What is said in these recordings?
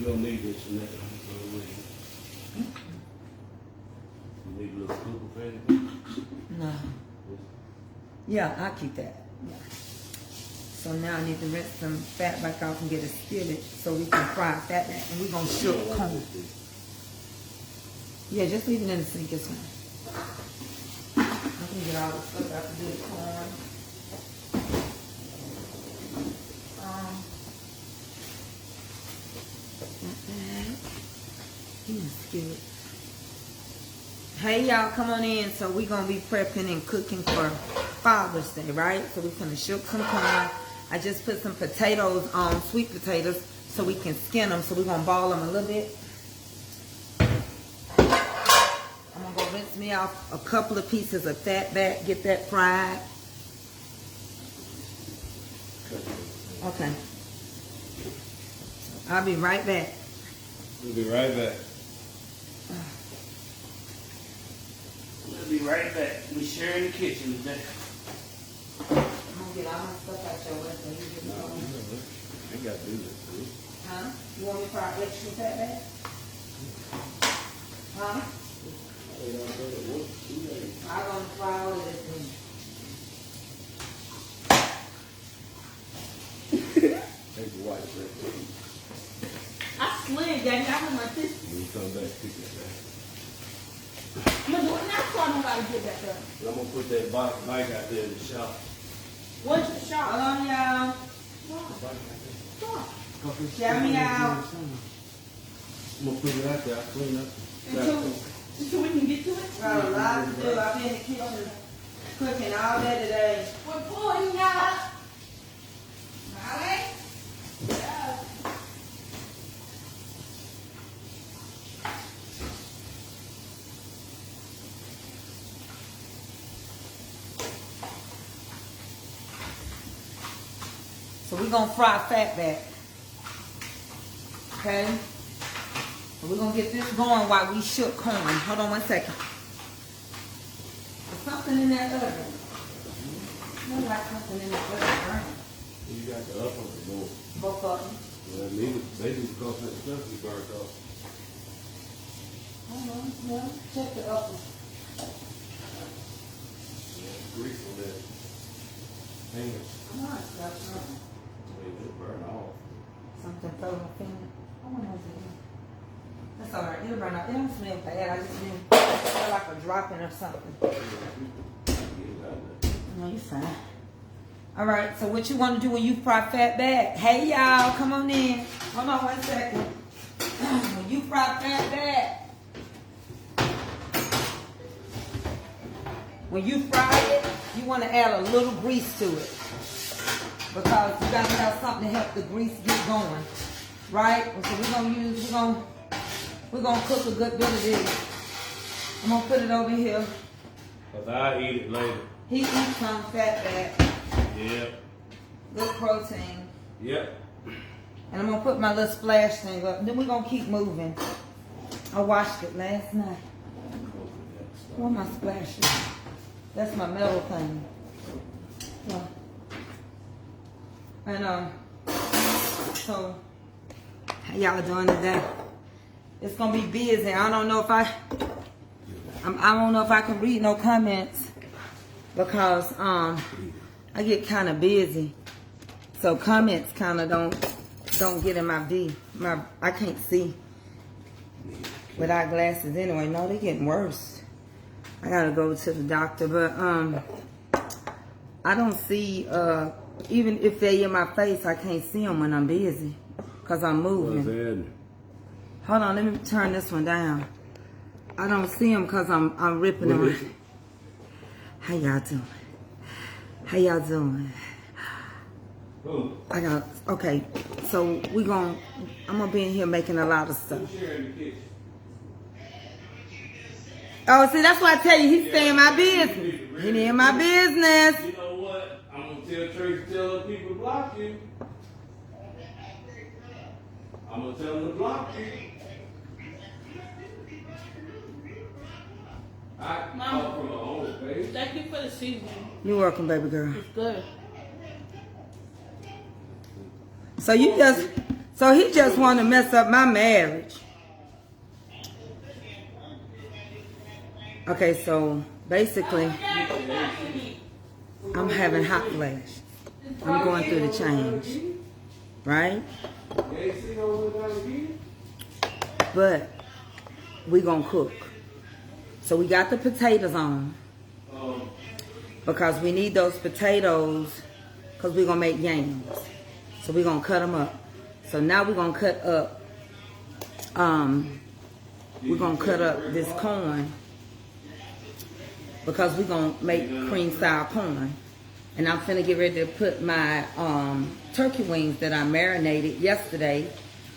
don't need this and that. You need a little cooker fatty? No. Yeah, I'll keep that. Yeah. So now I need to rinse some fat back off and get a skillet so we can fry fat back. And we're going to shook corn. Yeah, just leave it in the sink. It's fine. I can get all the stuff out to do the corn. Skillet. Hey y'all, come on in. So we're going to be prepping and cooking for Father's Day, right? So we're going to shook some corn. I just put some potatoes on, sweet potatoes, so we can skin them. So we're going to ball them a little bit. I'm going to go rinse me off a couple of pieces of fat back, get that fried. Okay. I'll be right back. We'll be right back. We'll be right back. We share in the kitchen today. I'm gonna get all my stuff out your way so you get it on. I ain't got to do this, dude. Huh? You want me to fry extra fat back? Huh? I'm gonna fry all of this thing. Take the white bread. I slid, Daddy. I have my fist. When you come back, pick it back. But now so I know how to get back up. I'm going to put that bike out there in the shop. What's the shot? Hold on, y'all. Shout me out. I'm going to put it out there. I'll clean up. Until we can get to it? Got a lot to do. I've been in the kitchen cooking all day today. We're pulling y'all. Molly? Yeah. So we're going to fry fat back. Okay? So we're going to get this going while we shook corn. Hold on one second. There's something in that oven. Smells like something in that oven. You got the up on the board. Both of them. Well, they need to cost that stuff you burnt off. Hold on. Well, check the oven. Yeah, grease on that. Hang it. Come on, stop something. It burn off. Something fell on my finger. I wonder what's in it. That's alright. It'll burn off. It don't smell bad. I just feel like a dropping or something. No, you're fine. Alright, so what you want to do when you fry fat back? Hey, y'all. Come on in. Hold on 1 second. When you fry fat back, when you fry it, you want to add a little grease to it. Because you got to have something to help the grease get going. Right? So we're gonna cook a good bit of this. I'm gonna put it over here. Cause I eat it later. He eats some fat back. Yep. Good protein. Yep. And I'm gonna put my little splash thing up. Then we're gonna keep moving. I washed it last night. Where my splashes? That's my metal thing. Yeah. And so how y'all doing today? It's gonna be busy. I don't know if I can read no comments because I get kind of busy. So comments kind of don't get in my I can't see without glasses anyway. No, they're getting worse. I gotta go to the doctor, but I don't see even if they're in my face, I can't see them when I'm busy because I'm moving. Hold on, let me turn this one down. I don't see them because I'm ripping them. How y'all doing? How y'all doing? Okay, so I'm gonna be in here making a lot of stuff. Oh, see, that's why I tell you, he's staying in my business. He in my business. You know what? I'm gonna tell Tracy, tell other people to block you. I'm gonna tell them to block you. I come from my own page. Thank you for the seasoning. You're welcome, baby girl. It's good. So you just So he just want to mess up my marriage. Okay, so basically, I'm having hot flash. I'm going through the change, right? But we gonna cook. So we got the potatoes on because we need those potatoes because we're gonna make yams. So we're gonna cut them up. So now we're gonna cut up. We're gonna cut up this corn because we're gonna make cream sour corn. And I'm finna get ready to put my turkey wings that I marinated yesterday.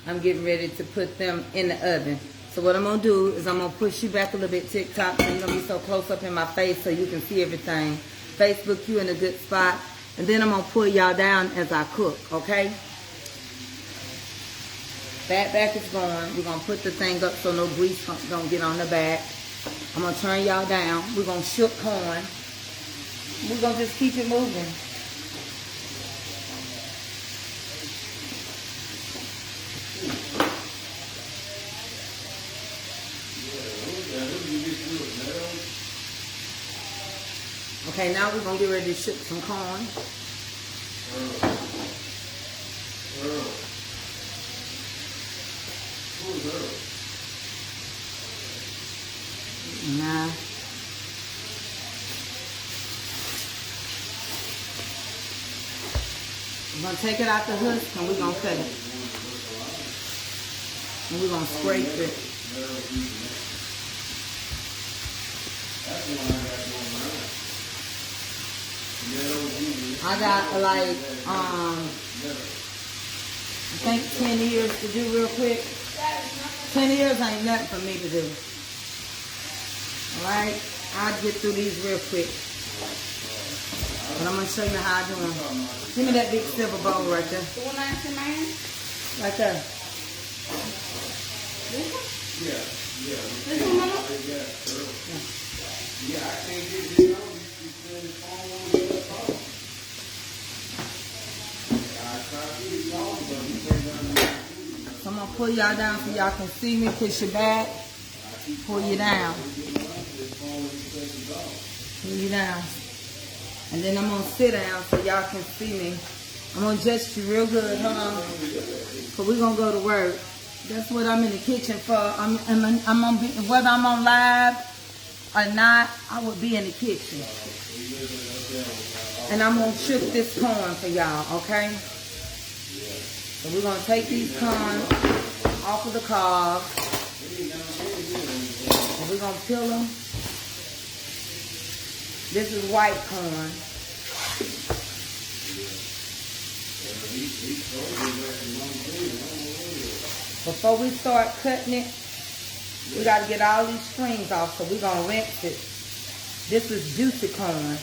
I'm getting ready to put them in the oven. So what I'm gonna do is I'm gonna push you back a little bit, TikTok, so you're gonna be so close up in my face so you can see everything. Facebook, you in a good spot. And then I'm gonna pull y'all down as I cook, okay? Back is going. We're gonna put the thing up so no grease don't get on the back. I'm gonna turn y'all down. We're gonna shook corn. We're gonna just keep it moving. Okay, now we're gonna get ready to shook some corn. Nah. We're gonna take it out the husk and we're gonna cut it. And we're gonna scrape it. I got like I think 10 years to do real quick. 10 years ain't nothing for me to do. Alright? I'll get through these real quick. But I'm going to show you how I do them. Give me that big silver bowl right there. The one that's in my hand? Right there. This one? Yeah. This one, Mama? Yeah, I can't get it on. You said it's on the phone. I tried to get it on, but you can't run it. So I'm going to pull y'all down so y'all can see me. Push your back. Pull you down. Pull you down. And then I'm going to sit down so y'all can see me. I'm going to adjust you real good. Hold on. Because we're going to go to work. That's what I'm in the kitchen for. Whether I'm on live or not, I will be in the kitchen. And I'm going to shook this corn for y'all, okay? So we're going to take these corn off of the cob. And we're going to peel them. This is white corn. Before we start cutting it, we got to get all these strings off, so we're going to rinse it. This is juicy corn.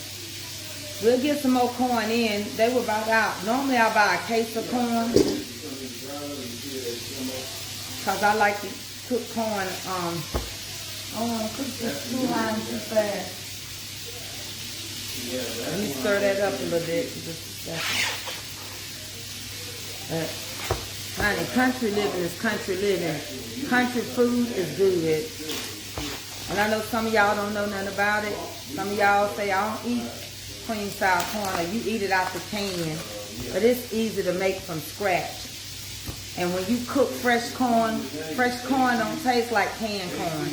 We'll get some more corn in. They were about out. Normally I buy a case of corn because I like to cook corn. I don't want to cook this too high and too fast. Let me stir that up a little bit. Just a second. Honey, country living is country living. Country food is good. And I know some of y'all don't know nothing about it. Some of y'all say, I don't eat cream sour corn, or you eat it out the can. But it's easy to make from scratch. And when you cook fresh corn don't taste like canned corn.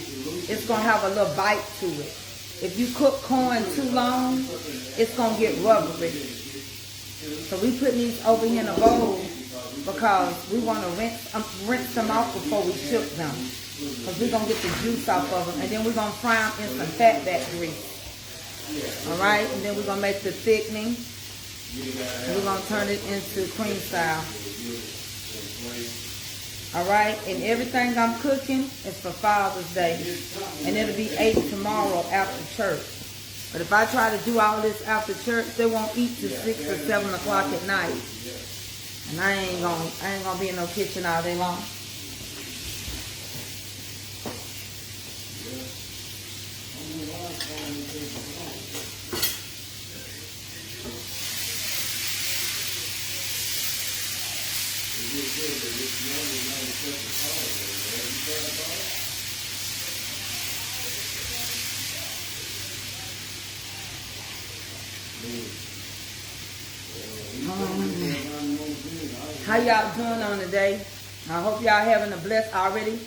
It's going to have a little bite to it. If you cook corn too long, it's going to get rubbery. So we put these over here in a bowl because we want to rinse them off before we shook them. Because we're going to get the juice off of them. And then we're going to fry them in some fatback grease. Alright? And then we're going to make the thickening. And we're going to turn it into cream sour. Alright? And everything I'm cooking is for Father's Day. And it'll be 8 tomorrow after church. But if I try to do all this after church, they won't eat till 6 or 7 o'clock at night. And I ain't gonna be in no kitchen all day long. How y'all doing on the day? I hope y'all having a blessed already.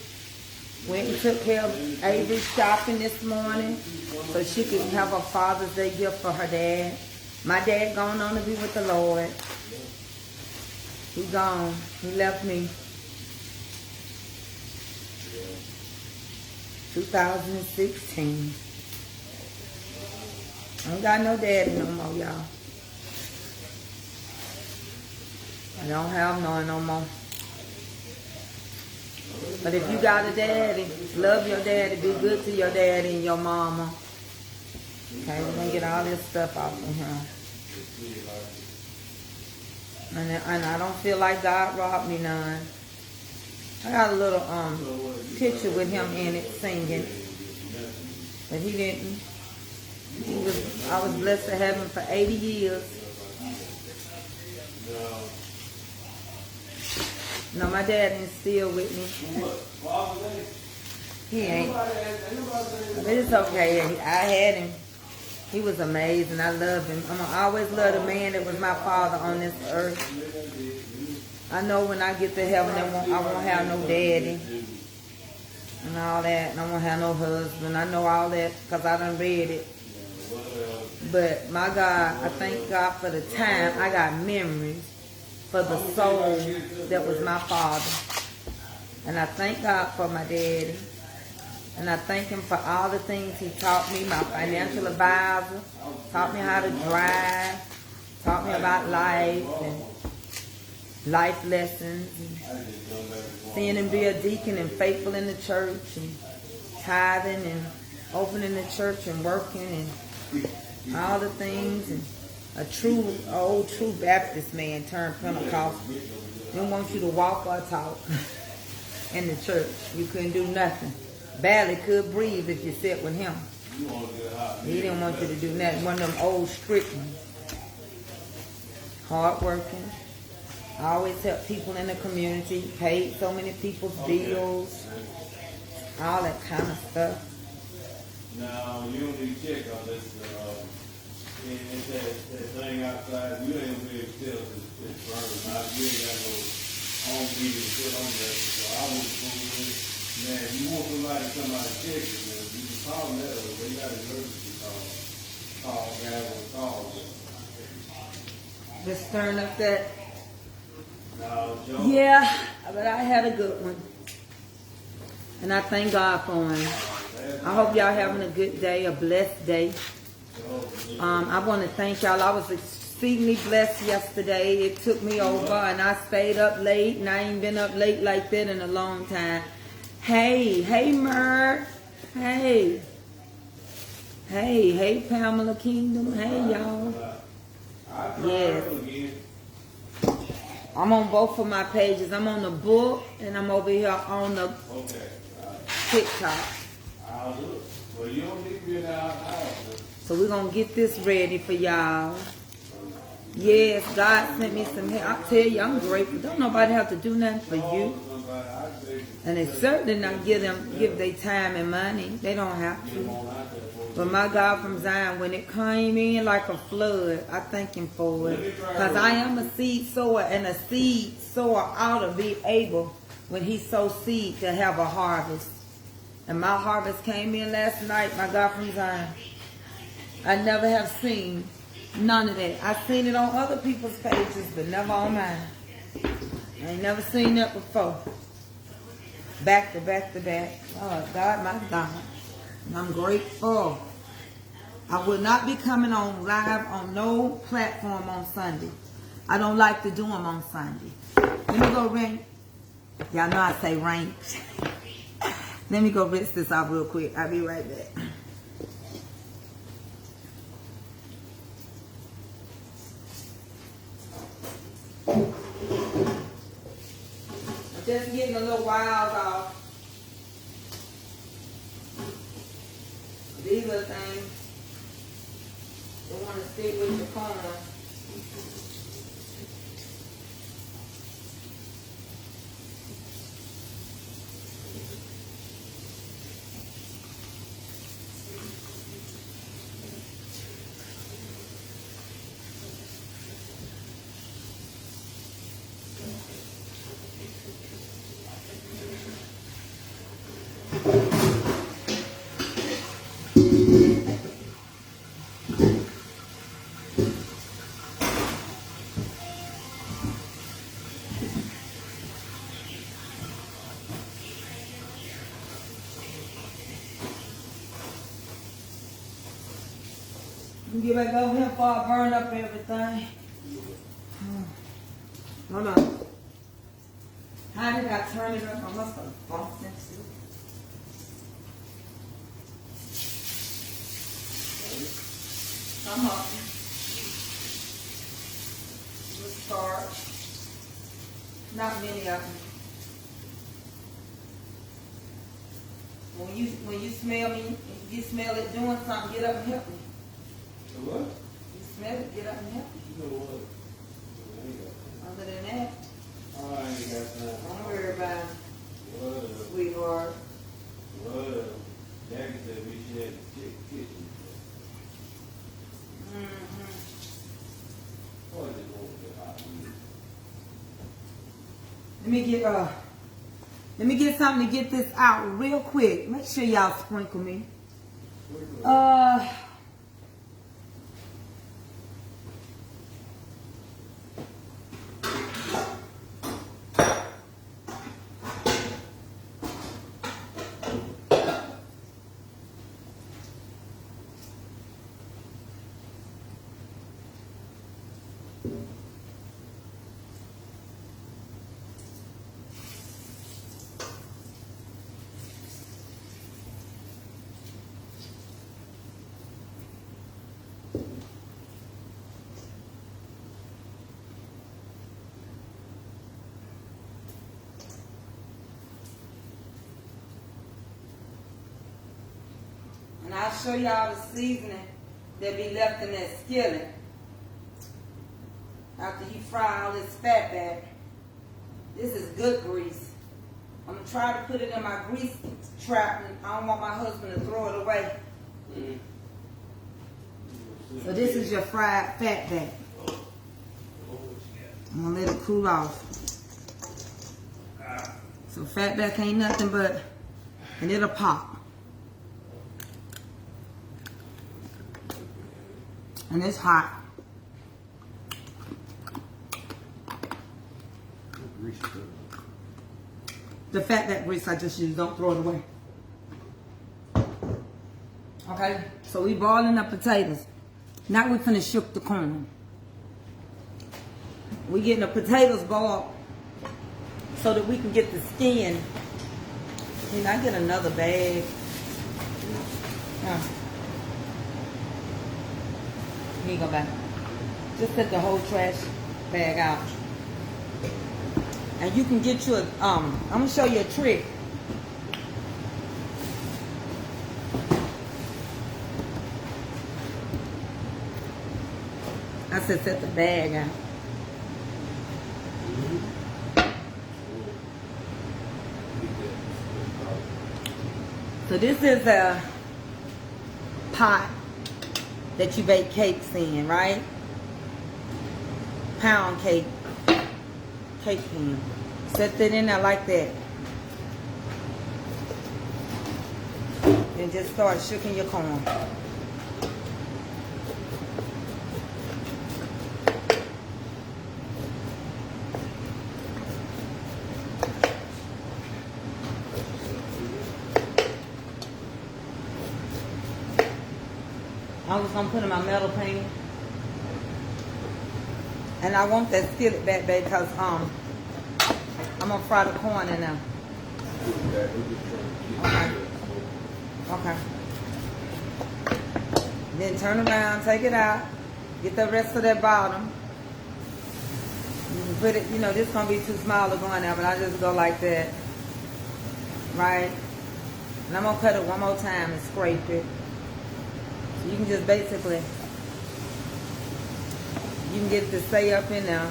Went and took care of Avery shopping this morning so she could have a Father's Day gift for her dad. My dad going on to be with the Lord. He gone. He left me. 2016. I ain't got no daddy no more, y'all. I don't have no more. But if you got a daddy, love your daddy, be good to your daddy and your mama. Okay, we're gonna get all this stuff off of him. And I don't feel like God robbed me none. I got a little picture with him in it singing. But he didn't. I was blessed to have him for 80 years. No, my dad ain't still with me. He ain't. But it's okay. I had him. He was amazing. I loved him. I always loved the man that was my father on this earth. I know when I get to heaven, I won't have no daddy and all that. And I won't have no husband. I know all that because I done read it. But my God, I thank God for the time. I got memories for the soul that was my father. And I thank God for my daddy. And I thank him for all the things he taught me. My financial advisor taught me how to drive, taught me about life and life lessons, and seeing him be a deacon and faithful in the church, and tithing and opening the church and working and all the things, and a old true Baptist man turned Pentecostal. Didn't want you to walk or talk in the church. You couldn't do nothing. Barely could breathe if you sat with him. He didn't want you to do nothing. One of them old strict ones. Hard working. I always helped people in the community. Paid so many people's bills. All that kind of stuff. Now, you don't need to check on this. It's that thing outside. You ain't gonna be able to tell if it's burning. Now, you ain't got no home meeting to put on there. So I was going to man, if you want somebody to come out and check it, man, you can call them that, or they got an emergency call, guys will call. Just stirring up that. No, Joe. Yeah, but I had a good one. And I thank God for him. I hope y'all having a good day, a blessed day. I want to thank y'all. I was exceedingly blessed yesterday. It took me over, and I stayed up late, and I ain't been up late like that in a long time. Hey, Mert. Hey, Pamela Kingdom. Hey, y'all. Yes. I'm on both of my pages. I'm on the book, and I'm over here on the TikTok. I'll do it. Well, you don't need to be in our house. So we're going to get this ready for y'all. Yes, God sent me some help. I tell you, I'm grateful. Don't nobody have to do nothing for you. And they certainly not give their time and money. They don't have to. But my God from Zion, when it came in like a flood, I thank him for it. Because I am a seed sower, and a seed sower ought to be able, when he sows seed, to have a harvest. And my harvest came in last night, my God from Zion. I never have seen none of that. I've seen it on other people's pages, but never on mine. I ain't never seen that before. Back to back to back. Oh, God, my God. And I'm grateful. I will not be coming on live on no platform on Sunday. I don't like to do them on Sunday. Let me go rinse. Y'all know I say rinse. Let me go rinse this off real quick. I'll be right back. Just getting a little wild off. These little things, they want to stick with your corn. get back over here before I burn up everything. Hold on. How did I turn it up? I must have bumped into it. Come up. We'll start. Not many of them. When you smell me, if you smell it doing something, get up and help me. What? You smell it, get up and help me. You know what? Other than that, Oh, I ain't got time. don't worry about it, What? sweetheart. Jackie said we should have the kitchen. What is it going to be hot? Let me get something to get this out real quick. Make sure y'all sprinkle me. And I'll show y'all the seasoning that be left in that skillet after you fry all this fat back. This is good grease. I'm going to try to put it in my grease trap, and I don't want my husband to throw it away. So this is your fried fat back. I'm going to let it cool off. So fat back ain't nothing but, and it'll pop. And it's hot. The fat back grease I just used, don't throw it away. Okay, so we boiling up potatoes. Now we're finna shook the corn. We getting the potatoes boiled so that we can get the skin. Can I get another bag? Here you go back. Just set the whole trash bag out. And you can get you a, I'm gonna show you a trick. I said set the bag out. So this is a pot that you bake cakes in, right? Pound cake pan. Set that in there like that. And just start shooking your corn. I was gonna put in my metal pan. And I want that skillet back, babe, because I'm gonna fry the corn in there. Okay. Okay. Then turn around, take it out, get the rest of that bottom. You can put it, you know, this is gonna be too small to go in there, but I just go like that. Right? And I'm gonna cut it one more time and scrape it. So you can just basically, you can get it to stay up in there.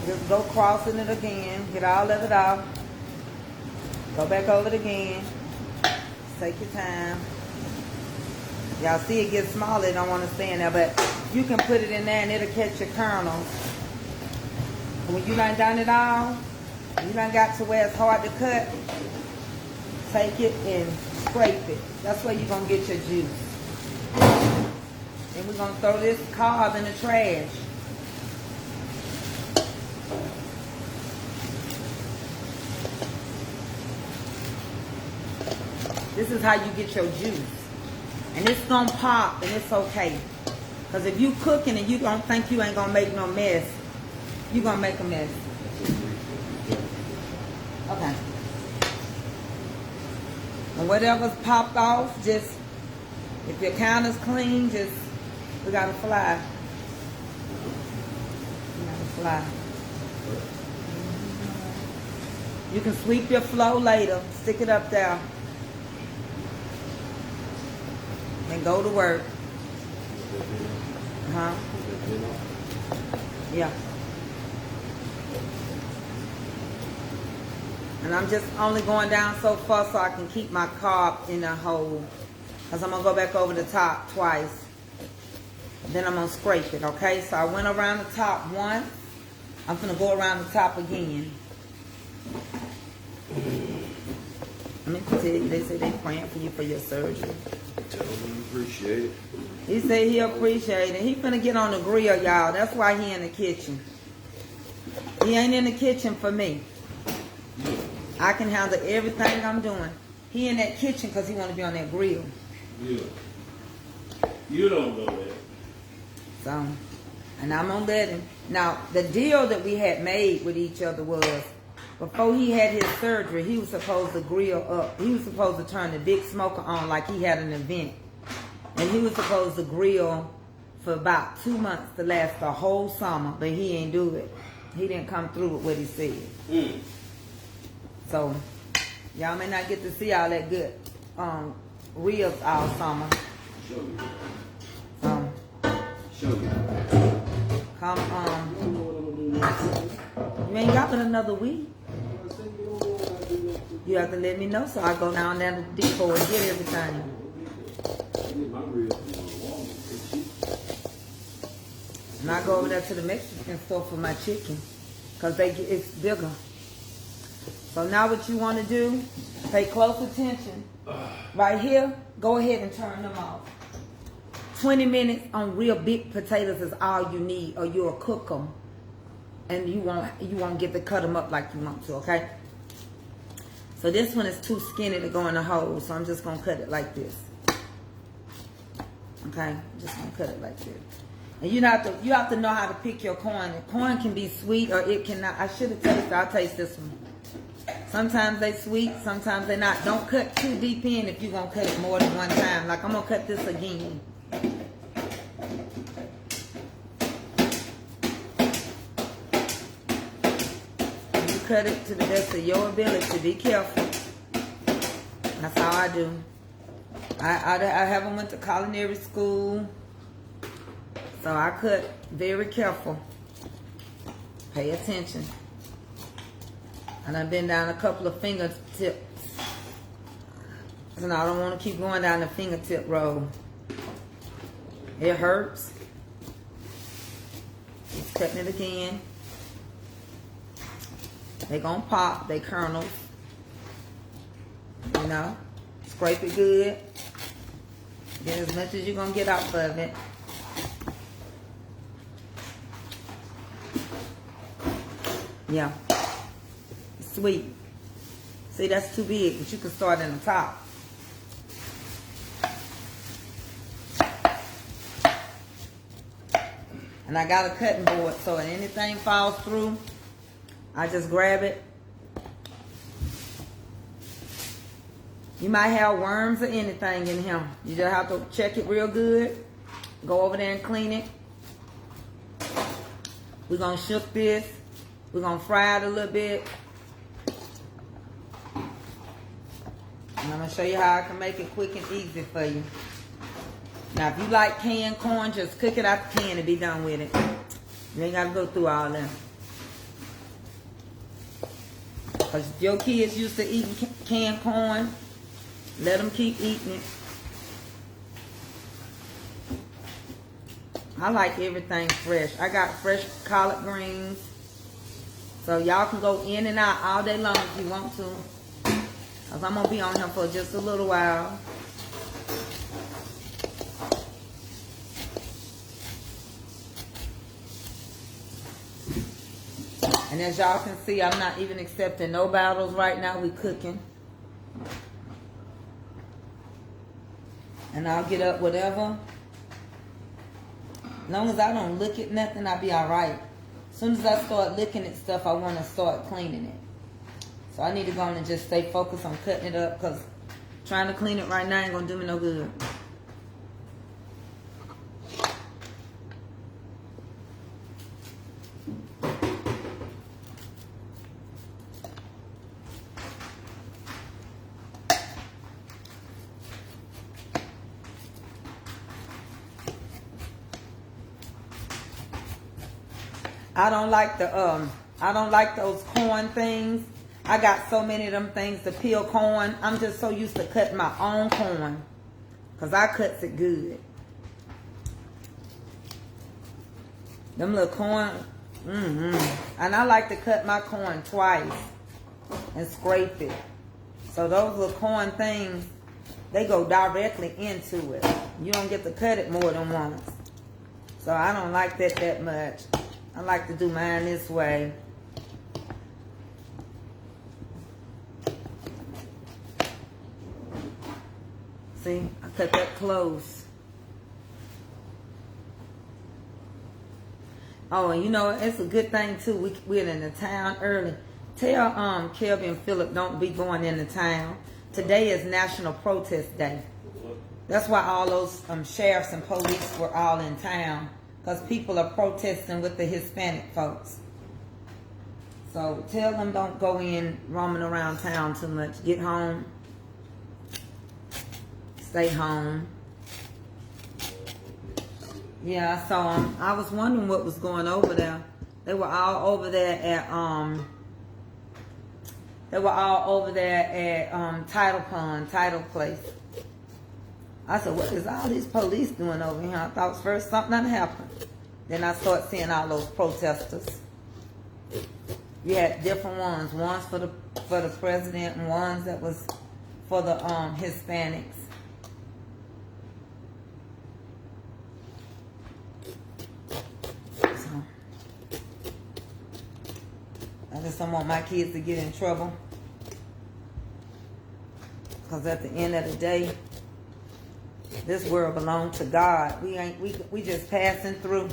Just go crossing it again, get all of it off. Go back over it again. Take your time. Y'all see it gets smaller, it don't want to stay in there, but you can put it in there and it'll catch your kernels. When you done it all, you done got to where it's hard to cut, take it and scrape it. That's where you're going to get your juice. And we're going to throw this carb in the trash. This is how you get your juice. And it's gonna pop and it's okay. Because if you cooking and you don't think you ain't gonna make no mess, you gonna make a mess. Okay. And whatever's popped off, just, if your counter's clean, just, we gotta fly. We gotta fly. You can sweep your flow later. Stick it up there. And go to work. Huh? Yeah. And I'm just only going down so far so I can keep my carb in the hole. Because I'm going to go back over the top twice. Then I'm going to scrape it, okay? So I went around the top once. I'm going to go around the top again. I mean, tell you, they say they praying for you for your surgery. Tell him appreciate it. He said he appreciate it. He finna get on the grill, y'all. That's why he in the kitchen. He ain't in the kitchen for me. I can handle everything I'm doing. He in that kitchen because he want to be on that grill. Yeah. You don't know that. So, and I'm gonna let him. Now, the deal that we had made with each other was, before he had his surgery, he was supposed to grill up. He was supposed to turn the big smoker on like he had an event. And he was supposed to grill for about 2 months to last the whole summer, but he ain't do it. He didn't come through with what he said. So, y'all may not get to see all that good ribs all summer. Show you. So, Show you. come, you ain't got but another week. You have to let me know so I go down to the depot and get everything. And I go over there to the Mexican store for my chicken because it's bigger. So now what you want to do, pay close attention. Right here, go ahead and turn them off. 20 minutes on real big potatoes is all you need, or you'll cook them. And you won't get to cut them up like you want to, okay? So this one is too skinny to go in the hole, so I'm just going to cut it like this. Okay? I'm just going to cut it like this. And you have to know how to pick your corn. The corn can be sweet or it cannot. I should have tasted. I'll taste this one. Sometimes they sweet, sometimes they not. Don't cut too deep in if you're going to cut it more than one time. Like I'm going to cut this again. You cut it to the best of your ability. Be careful. That's how I do. I haven't went to culinary school. So I cut very careful. Pay attention. And I've been down a couple of fingertips. And I don't want to keep going down the fingertip road. It hurts. Just cutting it again. They gonna pop, they kernels. You know, scrape it good. Get as much as you're gonna get out of it. Yeah. Sweet. See, that's too big, but you can start in the top. And I got a cutting board, so if anything falls through, I just grab it. You might have worms or anything in here. You just have to check it real good. Go over there and clean it. We're going to shook this. We're going to fry it a little bit. And I'm going to show you how I can make it quick and easy for you. Now, if you like canned corn, just cook it out the can and be done with it. You ain't got to go through all that. Because if your kids used to eating canned corn, let them keep eating it. I like everything fresh. I got fresh collard greens. So y'all can go in and out all day long if you want to. Because I'm going to be on here for just a little while. And as y'all can see, I'm not even accepting no battles right now. We cooking. And I'll get up whatever. As long as I don't look at nothing, I'll be alright. As soon as I start looking at stuff, I want to start cleaning it. So I need to go on and just stay focused on cutting it up, because trying to clean it right now ain't going to do me no good. I don't like those corn things. I got so many of them things to peel corn. I'm just so used to cutting my own corn, because I cuts it good. Them little corn, and I like to cut my corn twice and scrape it. So those little corn things, they go directly into it. You don't get to cut it more than once. So I don't like that much. I like to do mine this way. See, I cut that close. Oh, and you know, it's a good thing too. We're in the town early. Tell Kelby and Philip don't be going into town. Today is National Protest Day. That's why all those sheriffs and police were all in town. Because people are protesting with the Hispanic folks. So tell them don't go in roaming around town too much. Get home. Stay home. Yeah, I saw them. I was wondering what was going over there. They were all over there at Title Place. I said, what is all these police doing over here? I thought first something had happened. Then I started seeing all those protesters. You had different ones. Ones for the president and ones that was for the Hispanics. So I just don't want my kids to get in trouble. Because at the end of the day, this world belongs to God. We just passing through.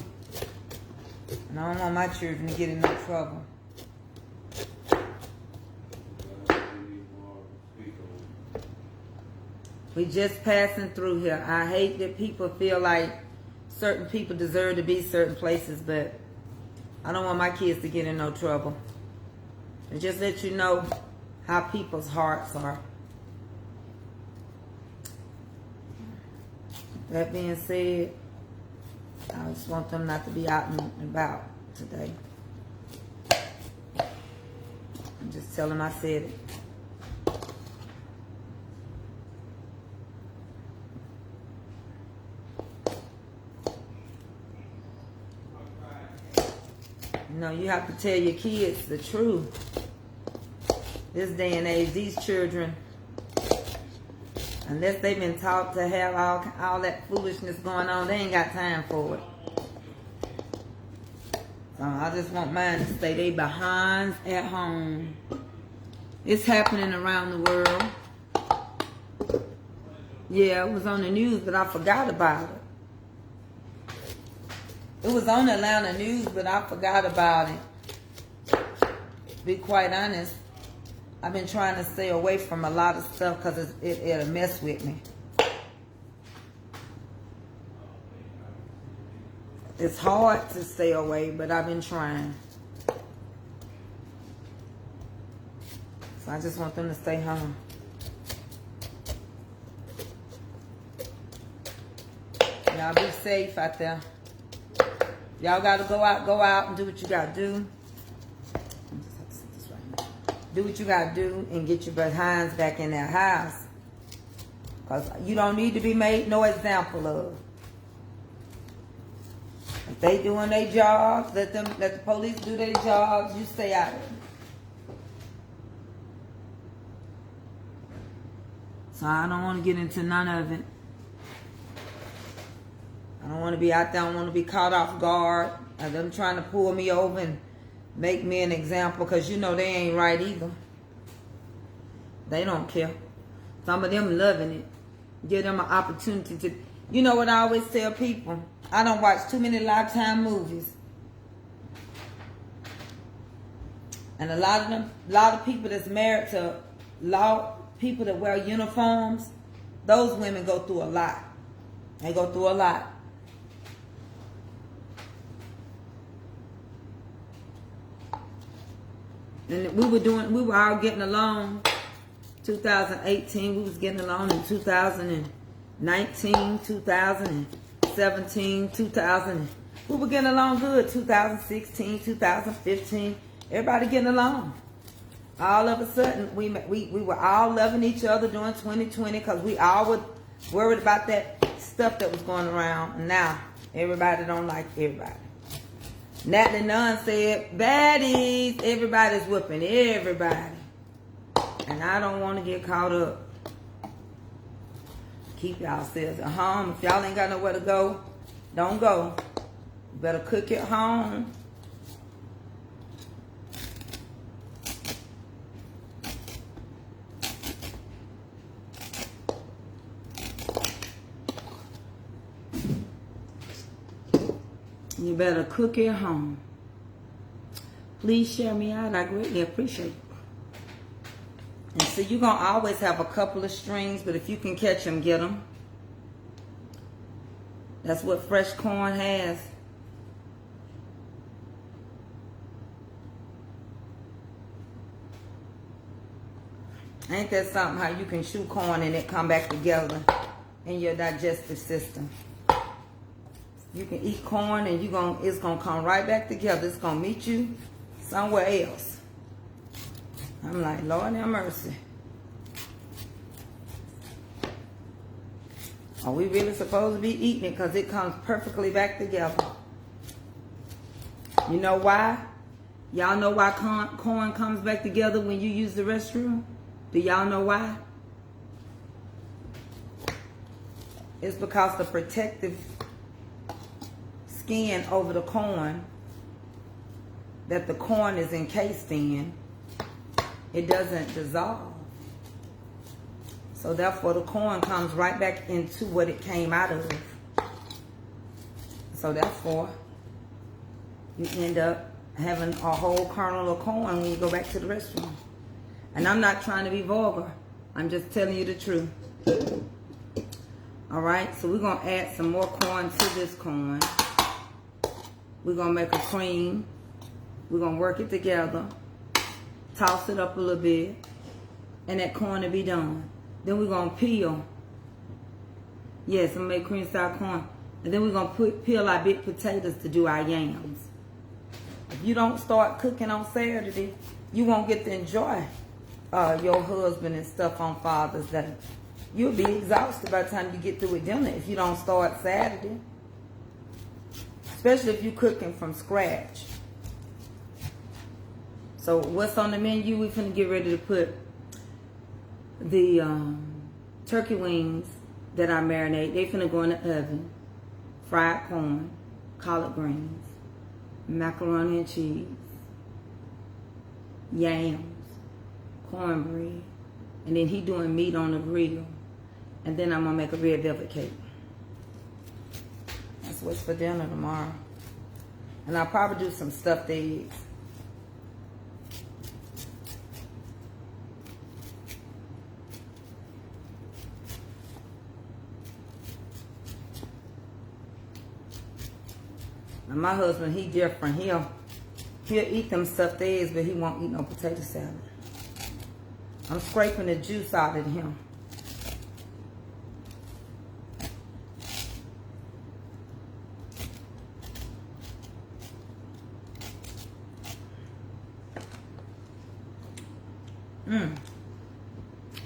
And I don't want my children to get in no trouble. We just passing through here. I hate that people feel like certain people deserve to be certain places, but I don't want my kids to get in no trouble. And just let you know how people's hearts are. That being said, I just want them not to be out and about today. I'm just telling them I said it. You know, you have to tell your kids the truth. This day and age, these children, unless they've been taught to have all that foolishness going on, they ain't got time for it. So I just want mine to stay they behinds at home. It's happening around the world. Yeah, it was on the news, but I forgot about it. It was on the Atlanta news, but I forgot about it. To be quite honest, I've been trying to stay away from a lot of stuff because it'll mess with me. It's hard to stay away, but I've been trying. So I just want them to stay home. Y'all be safe out there. Y'all gotta go out and do what you gotta do. Do what you gotta do and get your behinds back in that house. Because you don't need to be made no example of. If they doing their jobs, let the police do their jobs, you stay out of it. So I don't want to get into none of it. I don't want to be out there. I don't want to be caught off guard. And them trying to pull me over and make me an example, because you know they ain't right either. They don't care. Some of them loving it. Give them an opportunity to, you know what I always tell people? I don't watch too many Lifetime movies. And a lot of people that's married to people that wear uniforms, those women go through a lot. They go through a lot. And we were all getting along. 2018, we was getting along in 2019, 2017, we were getting along good. 2016, 2015, everybody getting along. All of a sudden, we were all loving each other during 2020 because we all were worried about that stuff that was going around. And now, everybody don't like everybody. Natalie Nunn said, baddies, everybody's whooping everybody. And I don't want to get caught up. Keep yourselves at home. If y'all ain't got nowhere to go, don't go. You better cook at home. You better cook at home. Please share me out. I greatly appreciate it. And so you're going to always have a couple of strings, but if you can catch them, get them. That's what fresh corn has. Ain't that something how you can chew corn and it come back together in your digestive system? You can eat corn and it's gonna come right back together. It's gonna meet you somewhere else. I'm like, Lord have mercy. Are we really supposed to be eating it? Because it comes perfectly back together. You know why? Y'all know why corn comes back together when you use the restroom? Do y'all know why? It's because the protective skin over the corn that the corn is encased in, it doesn't dissolve. So therefore the corn comes right back into what it came out of. So therefore you end up having a whole kernel of corn when you go back to the restroom. And I'm not trying to be vulgar. I'm just telling you the truth. Alright, so we're going to add some more corn to this corn. We're going to make a cream. We're going to work it together. Toss it up a little bit. And that corn will be done. Then we're going to peel. Yes, I'm going to make cream style corn. And then we're going to peel our big potatoes to do our yams. If you don't start cooking on Saturday, you won't get to enjoy your husband and stuff on Father's Day. You'll be exhausted by the time you get through with dinner if you don't start Saturday. Especially if you're cooking from scratch. So what's on the menu? We're finna get ready to put the turkey wings that I marinate. They finna go in the oven. Fried corn, collard greens, macaroni and cheese, yams, cornbread, and then he doing meat on the grill. And then I'm gonna make a red velvet cake. That's what's for dinner tomorrow. And I'll probably do some stuffed eggs. And my husband, he different. He'll eat them stuffed eggs, but he won't eat no potato salad. I'm scraping the juice out of him.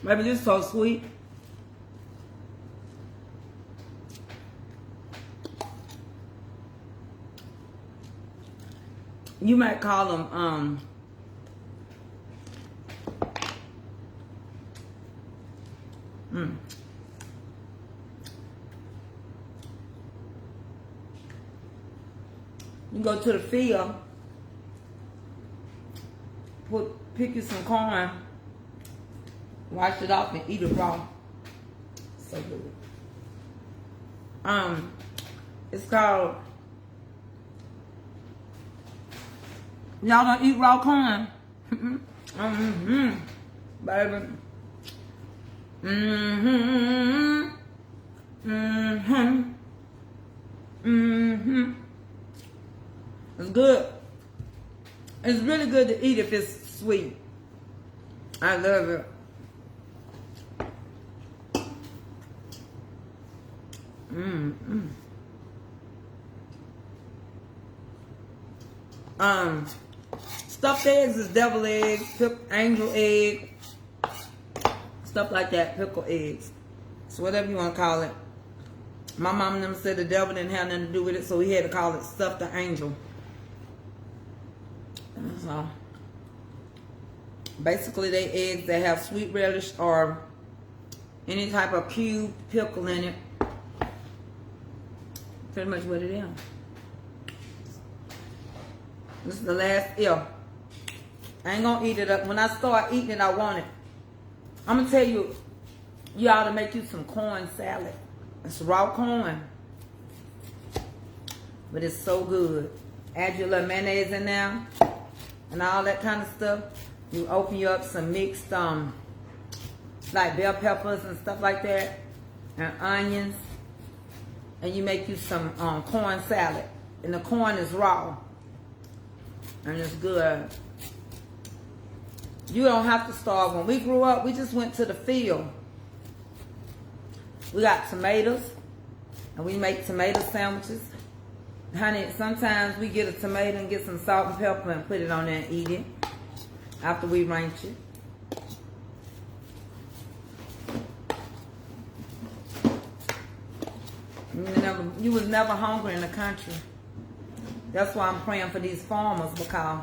Maybe this is so sweet. You might call them you go to the field, pick you some corn, wash it off and eat it raw. So good. It's called. Y'all don't eat raw corn. Baby. It's good. It's really good to eat if it's sweet. I love it. Stuffed eggs is devil eggs, angel egg, stuff like that, pickle eggs. So whatever you want to call it. My mom and them said the devil didn't have nothing to do with it, so we had to call it stuffed angel. So basically they eggs that have sweet relish or any type of cube pickle in it. Pretty much what it is. This is the last ear. I ain't gonna eat it up. When I start eating it, I want it. I'm gonna tell you, you ought to make you some corn salad. It's raw corn. But it's so good. Add your little mayonnaise in there and all that kind of stuff. You open you up some mixed like bell peppers and stuff like that, and onions, and you make you some corn salad. And the corn is raw. And it's good. You don't have to starve. When we grew up, we just went to the field. We got tomatoes, and we make tomato sandwiches. Honey, sometimes we get a tomato and get some salt and pepper and put it on there and eat it after we ranch it. You was never hungry in the country. That's why I'm praying for these farmers, because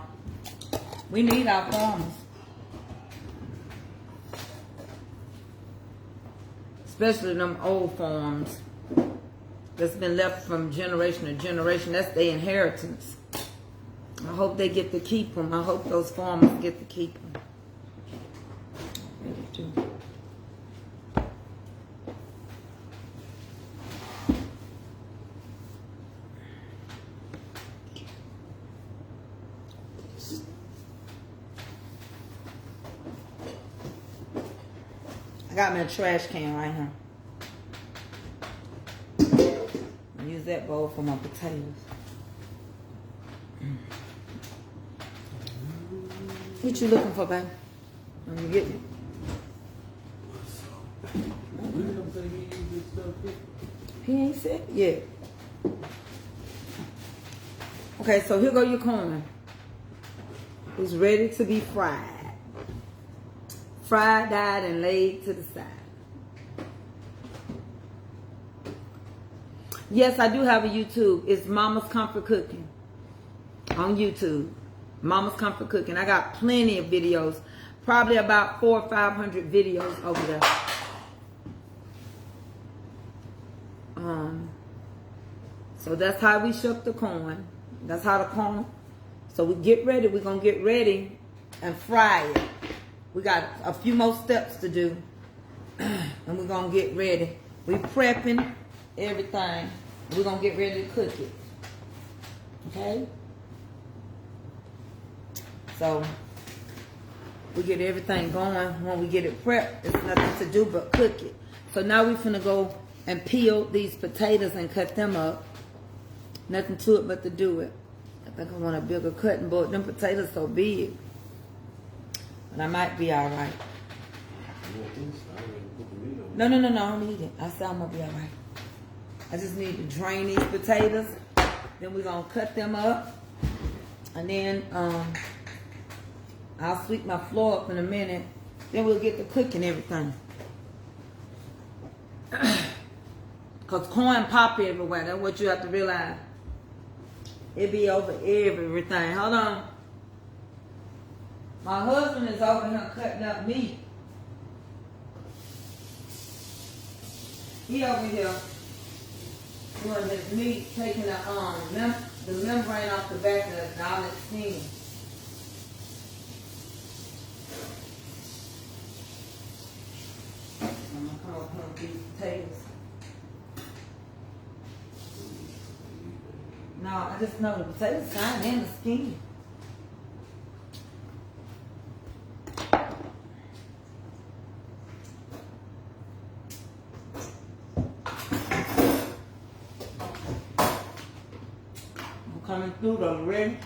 we need our farmers. Especially them old farms that's been left from generation to generation. That's their inheritance. I hope they get to keep them. I hope those farmers get to keep them. I really do. I got me a trash can right here. I use that bowl for my potatoes. What you looking for, baby? Let me get it. He ain't said yet. Okay, so here go your corn. It's ready to be fried. Fried, dyed, and laid to the side. Yes, I do have a YouTube. It's Mama's Comfort Cooking on YouTube. Mama's Comfort Cooking. I got plenty of videos. Probably about 400 or 500 videos over there. So that's how we shook the corn. That's how the corn. So we get ready. We're going to get ready and fry it. We got a few more steps to do. And we're going to get ready. We prepping everything. We're going to get ready to cook it. Okay? So, we get everything going. When we get it prepped, there's nothing to do but cook it. So now we're finna go and peel these potatoes and cut them up. Nothing to it but to do it. I think I want a bigger cutting board. Them potatoes so big. But I might be alright. No, I don't need it. I said I'm gonna be alright. I just need to drain these potatoes. Then we're gonna cut them up. And then I'll sweep my floor up in a minute. Then we'll get to cooking everything. Because corn pop everywhere. That's what you have to realize. It be over everything. Hold on. My husband is over here cutting up meat. He over here doing his meat, taking the membrane off the back of the all its skin. I'm gonna I'm gonna put these potatoes. No, I just know the potatoes fine and the skin. I'm coming through those ready.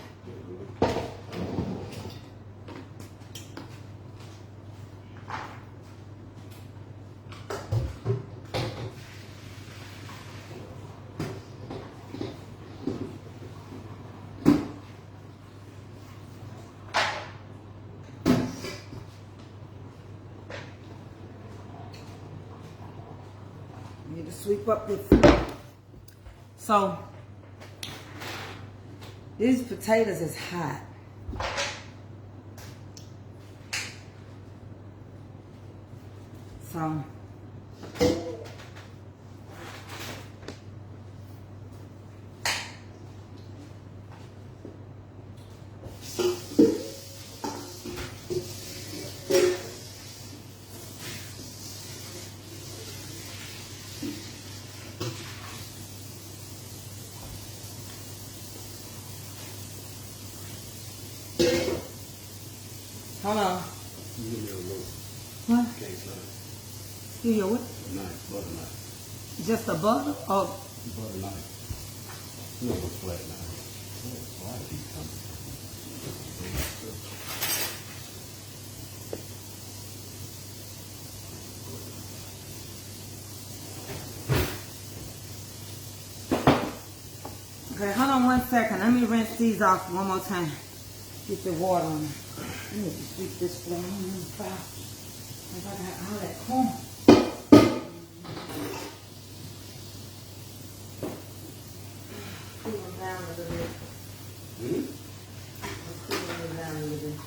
Need to sweep up this. So these potatoes is hot. So hold on. You give me a little What? cake knife. Give you a what? Knife, butter knife. Just a butter or Butter knife. No, a flat knife. Oh, why is he coming? okay, hold on 1 second. Let me rinse these off one more time. Get the water on them. I need to sweep this floor. I got all that corn. Cool them down a little bit. Cool them down a little bit.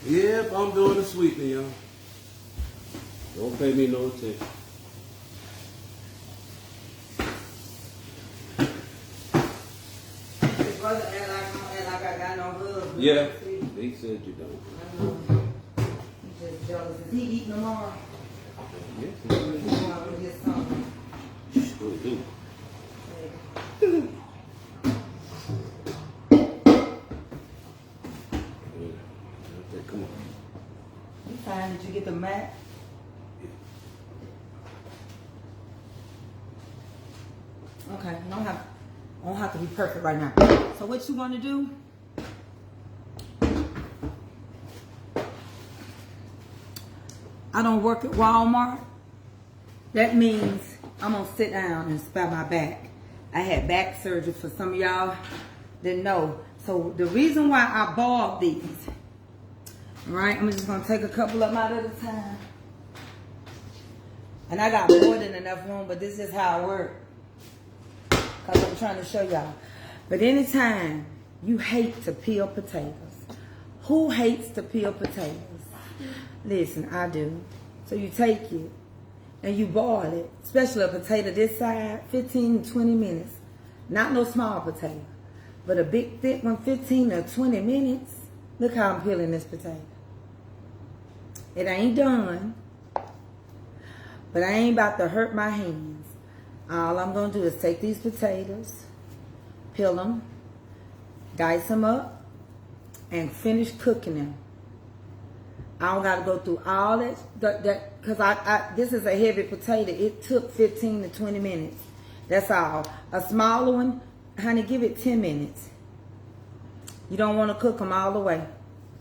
Yep, I'm doing the sweeping, y'all. Don't pay me no attention. His brother act like I got no husband. Yeah, they said you don't. I know. He's just jealous. Is he eating tomorrow? Yes, He want to get something. sure do. Okay, come on. You fine? Did you get the mat? Okay, don't have to be perfect right now. So what you want to do? I don't work at Walmart. That means I'm gonna sit down and spare my back. I had back surgery, for some of y'all didn't know. So the reason why I bought these, right? I'm just gonna take a couple of them out at a time. And I got more than enough room, but this is how I work. Because I'm trying to show y'all. But anytime you hate to peel potatoes, who hates to peel potatoes? Listen, I do. So you take it and you boil it, especially a potato this size, 15 to 20 minutes. Not no small potato, but a big thick one, 15 to 20 minutes. Look how I'm peeling this potato. It ain't done, but I ain't about to hurt my hands. All I'm going to do is take these potatoes, peel them, dice them up, and finish cooking them. I don't got to go through all that because this is a heavy potato. It took 15 to 20 minutes. That's all. A smaller one, honey, give it 10 minutes. You don't want to cook them all the way.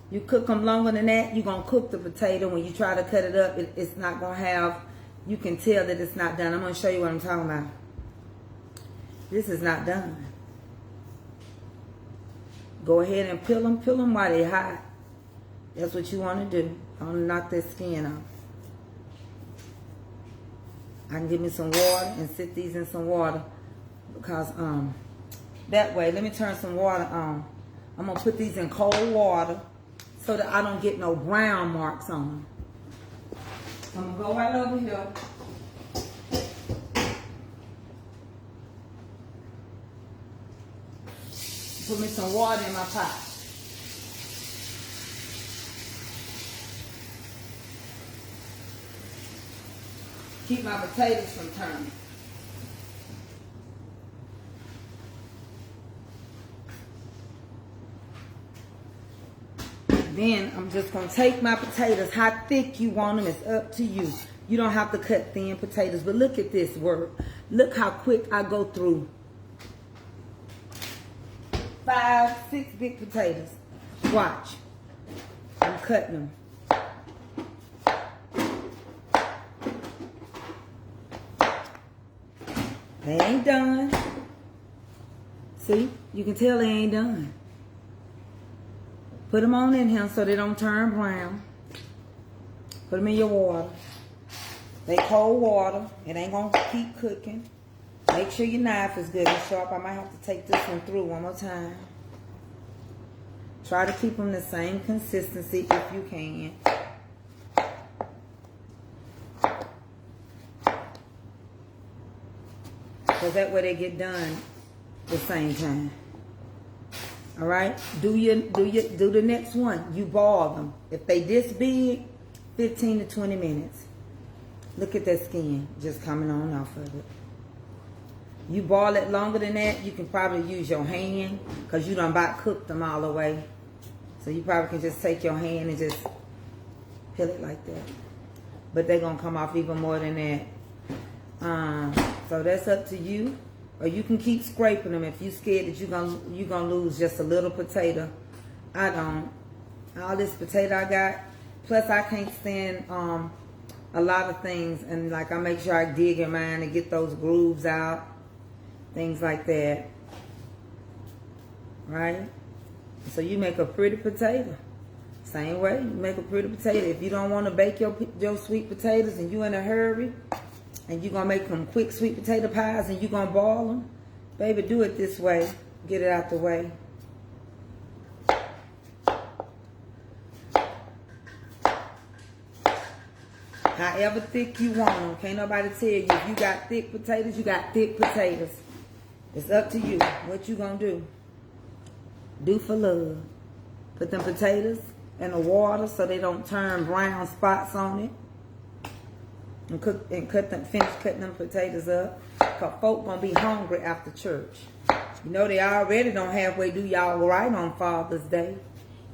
You cook them longer than that, you're going to cook the potato. When you try to cut it up, it's not going to have, you can tell that it's not done. I'm going to show you what I'm talking about. This is not done. Go ahead and peel them while they're hot. That's what you want to do. Don't knock that skin off. I can give me some water and sit these in some water because that way, let me turn some water on. I'm going to put these in cold water so that I don't get no brown marks on them. I'm gonna go right over here. Put me some water in my pot. Keep my potatoes from turning. Then I'm just going to take my potatoes. How thick you want them, it's up to you. You don't have to cut thin potatoes. But look at this work. Look how quick I go through 5, 6 big potatoes. Watch. I'm cutting them. They ain't done. See? You can tell they ain't done. Put them on in here so they don't turn brown. Put them in your water. They cold water. It ain't going to keep cooking. Make sure your knife is good and sharp. I might have to take this one through one more time. Try to keep them the same consistency if you can. Because that way they get done at the same time. All right, do the next one. You boil them. If they this big, 15 to 20 minutes. Look at that skin just coming on off of it. You boil it longer than that, you can probably use your hand because you done about cooked them all the way. So you probably can just take your hand and just peel it like that. But they're gonna come off even more than that. So that's up to you. Or you can keep scraping them if you're scared that you're gonna lose just a little potato. I don't. All this potato I got. Plus I can't stand a lot of things, and like I make sure I dig in mine and get those grooves out, things like that. Right? So you make a pretty potato. Same way, you make a pretty potato. If you don't want to bake your sweet potatoes and you in a hurry, and you're going to make them quick sweet potato pies and you're going to boil them, baby, do it this way. Get it out the way. However thick you want them. Can't nobody tell you. If you got thick potatoes, you got thick potatoes. It's up to you. What you going to do? Do for love. Put them potatoes in the water so they don't turn brown spots on it. And finish cutting them potatoes up. Because folk gonna be hungry after church. You know they already don't halfway do y'all right on Father's Day.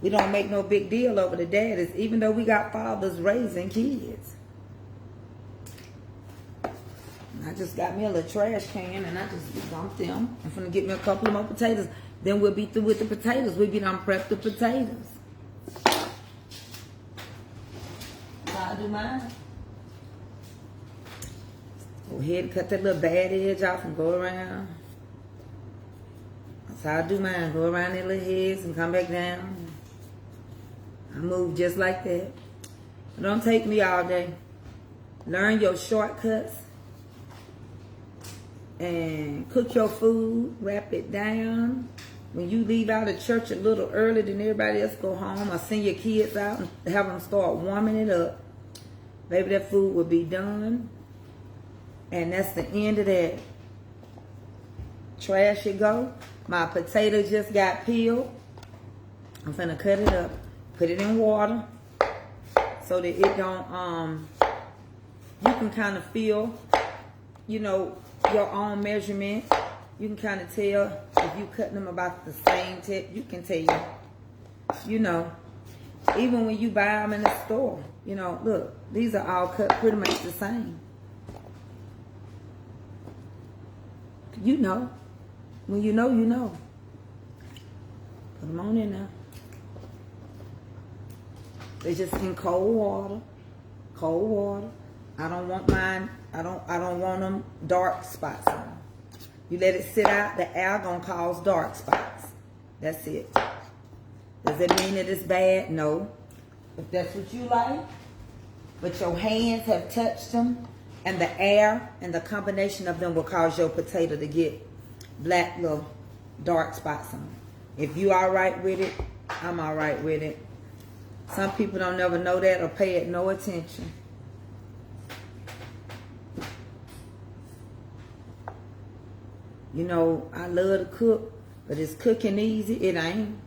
We don't make no big deal over the daddies, even though we got fathers raising kids. I just got me a little trash can and I just dumped them. I'm gonna get me a couple of more potatoes. Then we'll be through with the potatoes. We'll be done prep the potatoes. How I do mine? Go ahead and cut that little bad edge off and go around. That's how I do mine. Go around their little heads and come back down. I move just like that. It don't take me all day. Learn your shortcuts. And cook your food. Wrap it down. When you leave out of church a little early than everybody else go home, or send your kids out and have them start warming it up. Baby, that food will be done. And that's the end of that. Trash it go. My potato just got peeled. I'm finna cut it up. Put it in water. So that it don't, you can kind of feel, you know, your own measurement. You can kind of tell if you cutting them about the same tip. You can tell. You know, even when you buy them in the store, you know, look, these are all cut pretty much the same. You know. When you know, you know. Put them on in there. They're just in cold water. Cold water. I don't want mine. I don't want them dark spots on them. You let it sit out, the air gonna cause dark spots. That's it. Does it mean that it's bad? No. If that's what you like, but your hands have touched them, and the air and the combination of them will cause your potato to get black little dark spots on it. If you all right with it, I'm all right with it. Some people don't never know that or pay it no attention. You know, I love to cook, but is cooking easy? It ain't.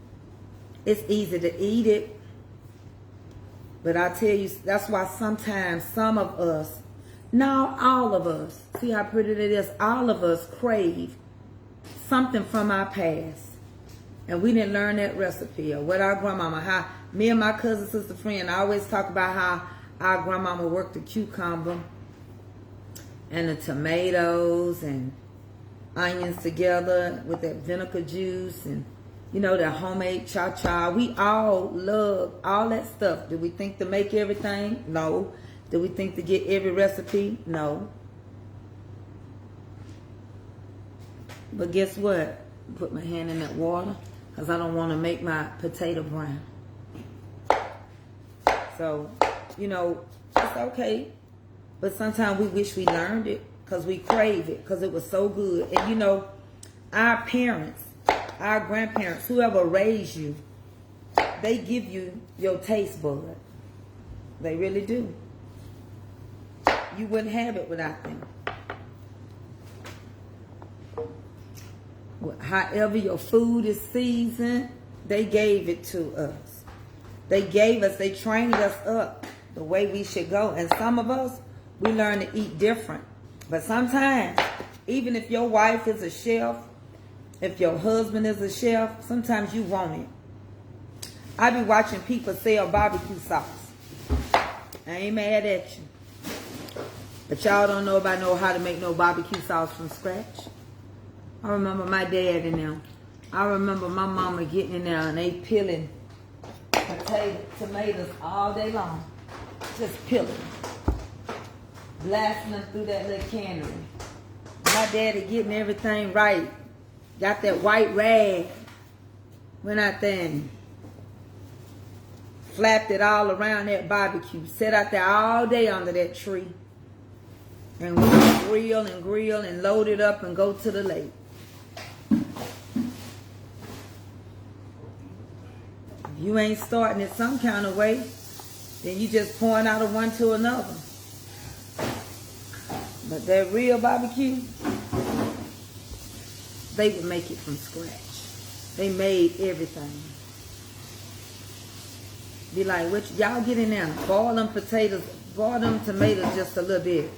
It's easy to eat it. But I tell you, that's why sometimes some of us, not all of us, see how pretty it is, all of us crave something from our past. And we didn't learn that recipe or what our grandmama, how me and my cousin, sister, friend, I always talk about how our grandmama worked the cucumber and the tomatoes and onions together with that vinegar juice and, you know, that homemade cha-cha. We all love all that stuff. Did we think to make everything? No. Did we think to get every recipe? No. But guess what? Put my hand in that water because I don't want to make my potato brown. So, you know, it's okay. But sometimes we wish we learned it because we crave it because it was so good. And, you know, our parents, our grandparents, whoever raised you, they give you your taste bud. They really do. You wouldn't have it without them. However your food is seasoned, they gave it to us. They trained us up the way we should go. And some of us, we learn to eat different. But sometimes, even if your wife is a chef, if your husband is a chef, sometimes you want it. I be watching people sell barbecue sauce. I ain't mad at you. But y'all don't know how to make no barbecue sauce from scratch. I remember my dad and them. I remember my mama getting in there and they peeling tomatoes all day long. Just peeling. Blasting them through that little cannery. My daddy getting everything right. Got that white rag. Went out there and flapped it all around that barbecue. Sat out there all day under that tree. And we would grill and load it up and go to the lake. If you ain't starting it some kind of way, then you just pouring out of one to another. But that real barbecue, they would make it from scratch. They made everything. Be like, what y'all get in there? Boil them potatoes, boil them tomatoes just a little bit.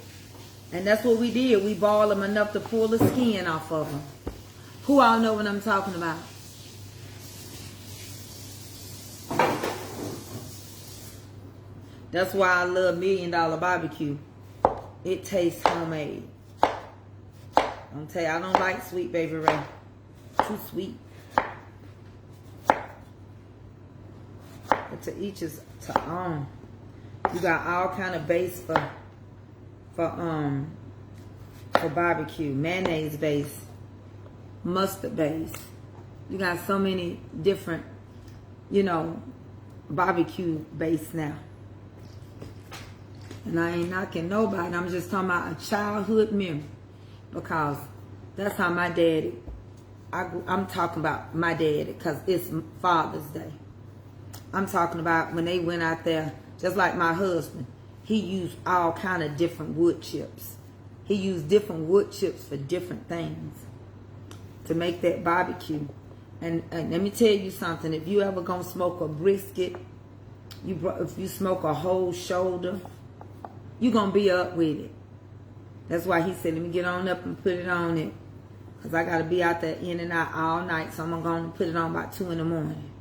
And that's what we did. We boiled them enough to pull the skin off of them. Who all know what I'm talking about? That's why I love $1 Million Barbecue. It tastes homemade. I'm tell you, I don't like sweet Baby Ray. Too sweet. But to each his to own. You got all kind of base for barbecue. Mayonnaise base. Mustard base. You got so many different, you know, barbecue base now. And I ain't knocking nobody. I'm just talking about a childhood memory. Because that's how my daddy, I'm talking about my daddy because it's Father's Day. I'm talking about when they went out there, just like my husband, he used all kind of different wood chips. He used different wood chips for different things to make that barbecue. And let me tell you something. If you ever gonna smoke a brisket, if you smoke a whole shoulder, you're going to be up with it. That's why he said, let me get on up and put it on it. Because I got to be out there in and out all night. So I'm going to put it on about 2 in the morning.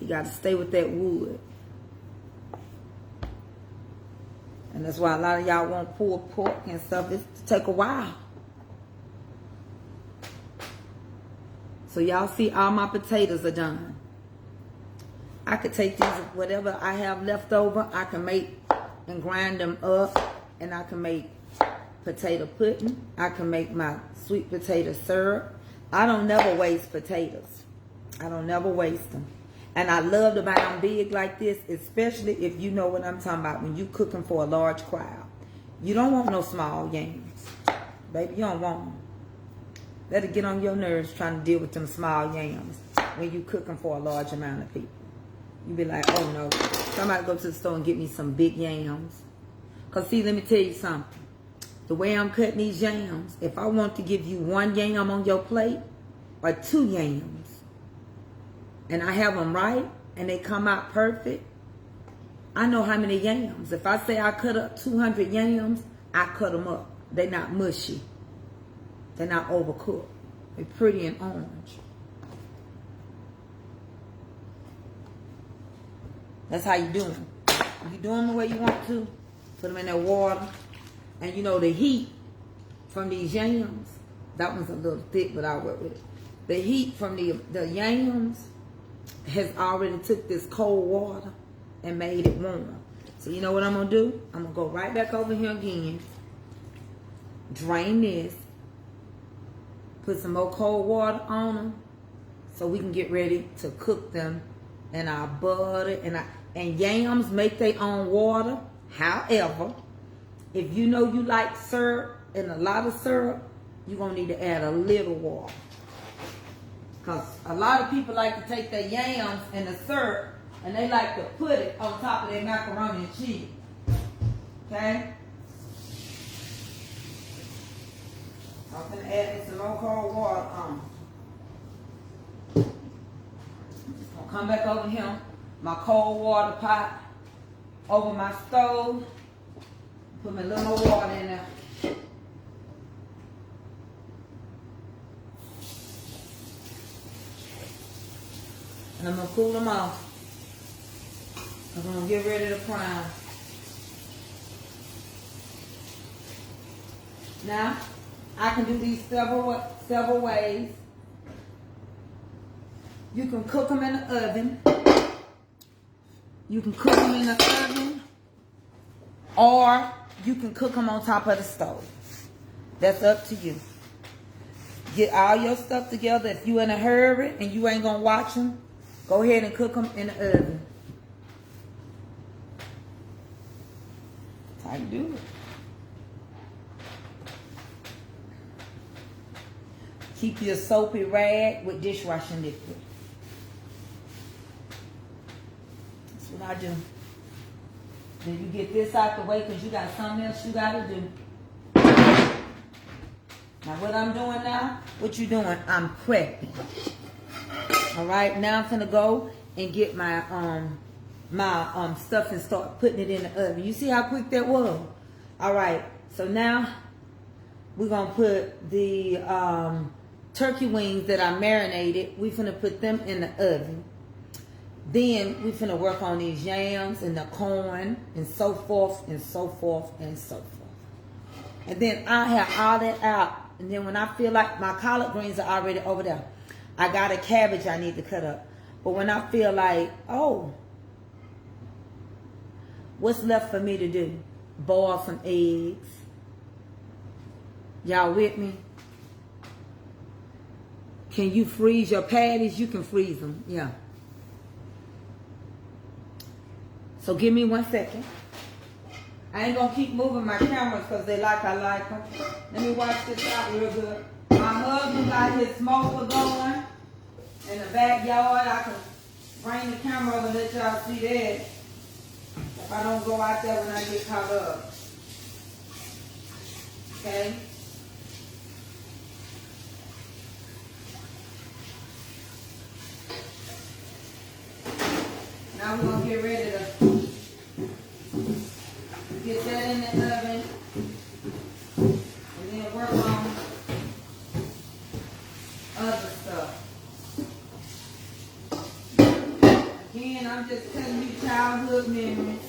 You got to stay with that wood. And that's why a lot of y'all want pulled pork and stuff. It take a while. So y'all see all my potatoes are done. I could take these, whatever I have left over, I can make and grind them up, and I can make potato pudding. I can make my sweet potato syrup. I don't never waste potatoes. I don't never waste them. And I love to buy them big like this, especially if you know what I'm talking about, when you cooking for a large crowd. You don't want no small yams. Baby, you don't want them. That'll get on your nerves trying to deal with them small yams when you cooking for a large amount of people. You be like, oh no, somebody go to the store and get me some big yams. Because see, let me tell you something. the way I'm cutting these yams, if I want to give you 1 yam on your plate or 2 yams, and I have them right and they come out perfect, I know how many yams. If I say I cut up 200 yams, I cut them up. They're not mushy. They're not overcooked. They're pretty and orange. That's how you do them. If you do them the way you want to, put them in that water. And you know the heat from these yams, that one's a little thick, but I'll work with it. The heat from the yams has already took this cold water and made it warm. So you know what I'm going to do? I'm going to go right back over here again. Drain this. Put some more cold water on them so we can get ready to cook them in our butter. And yams make their own water. However, if you know you like syrup and a lot of syrup, you're going to need to add a little water. Because a lot of people like to take their yams and the syrup and they like to put it on top of their macaroni and cheese. Okay? I'm going to add some more cold water on. I'll come back over here. My cold water pot over my stove. Put my little more water in there. And I'm going to cool them off. I'm going to get ready to fry. Now, I can do these several ways. You can cook them in the oven. You can cook them in the oven. Or you can cook them on top of the stove. That's up to you. Get all your stuff together. If you're in a hurry and you ain't going to watch them, go ahead and cook them in the oven. That's how you do it. Keep your soapy rag with dishwashing liquid. That's what I do. Then you get this out the way because you got something else you got to do. Now what I'm doing now, what you doing? I'm prepping. All right, now I'm gonna go and get my stuff and start putting it in the oven. You see how quick that was? All right, so now we're gonna put the turkey wings that I marinated. We're gonna put them in the oven. Then we're gonna work on these yams and the corn and so forth and so forth and so forth. And then I have all that out. And then when I feel like my collard greens are already over there, I got a cabbage I need to cut up. But when I feel like, oh, what's left for me to do? Boil some eggs. Y'all with me? Can you freeze your patties? You can freeze them, yeah. So give me 1 second. I ain't gonna keep moving my cameras because they like I like them. Let me watch this out real good. My husband got his smoker going in the backyard. I can bring the camera over and let y'all see that. If I don't go out there when I get caught up. Okay? Now we're gonna get ready to get that in the oven and then work on other stuff. Again, I'm just telling you childhood memories.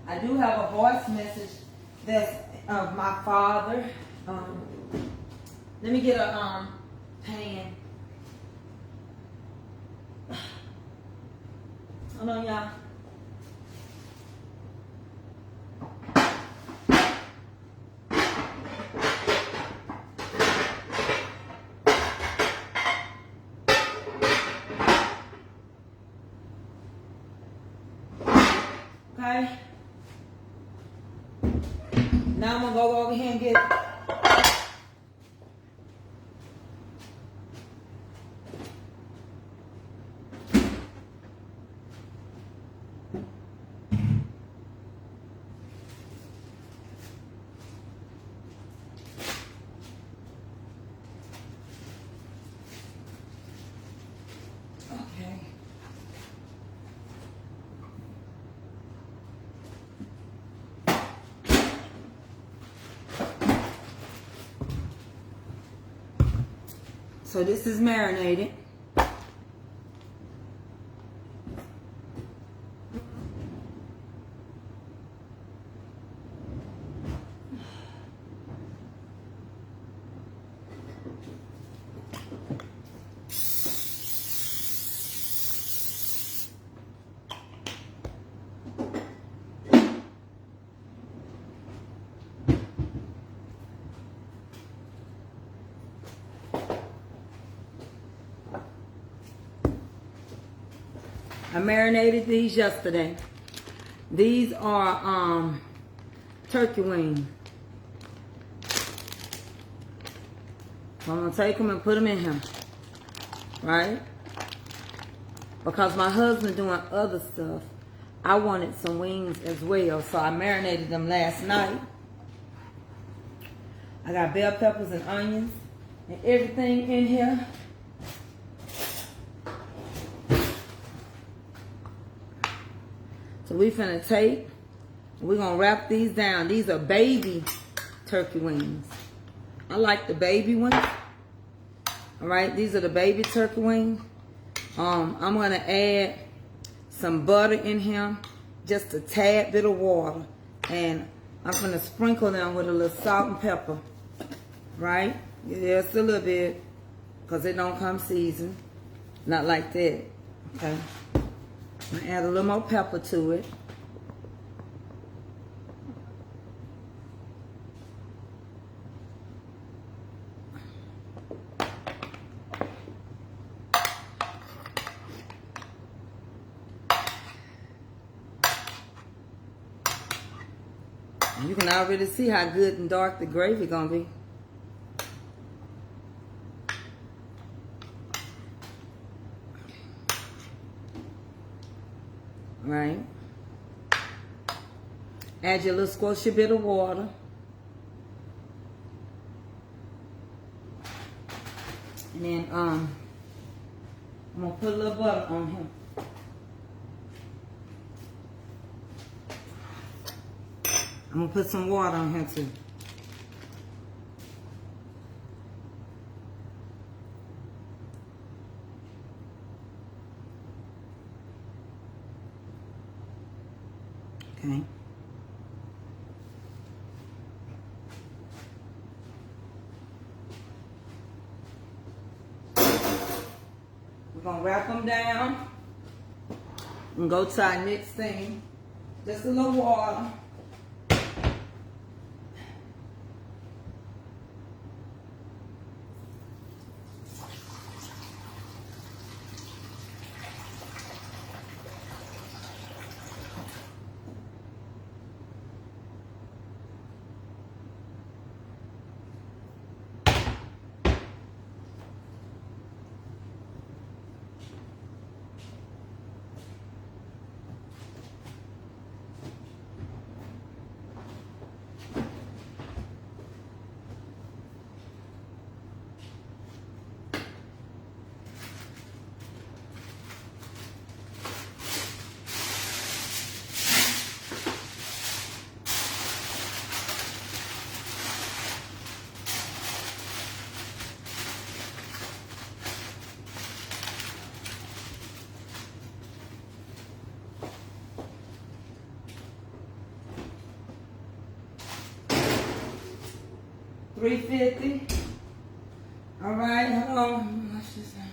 I do have a voice message that's of my father. Let me get a pan. Hold on, y'all. Okay. Now I'm gonna go over here and get So this is marinated. I marinated these yesterday. These are turkey wings. So I'm gonna take them and put them in here, right? Because my husband doing other stuff, I wanted some wings as well, so I marinated them last night. I got bell peppers and onions and everything in here. So we finna take, we're gonna wrap these down. These are baby turkey wings. I like the baby ones. All right, these are the baby turkey wings. I'm gonna add some butter in here, just a tad bit of water, and I'm gonna sprinkle them with a little salt and pepper. Right, just a little bit, cause it don't come seasoned, not like that. Okay. I'm gonna add a little more pepper to it. And you can already see how good and dark the gravy gonna be. Right. Add your little squishy bit of water. And then I'm gonna put a little butter on here. I'm gonna put some water on here too. Okay. We're gonna wrap them down and go to our next thing. Just a little water. $3.50. All right, hold on. Watch this out.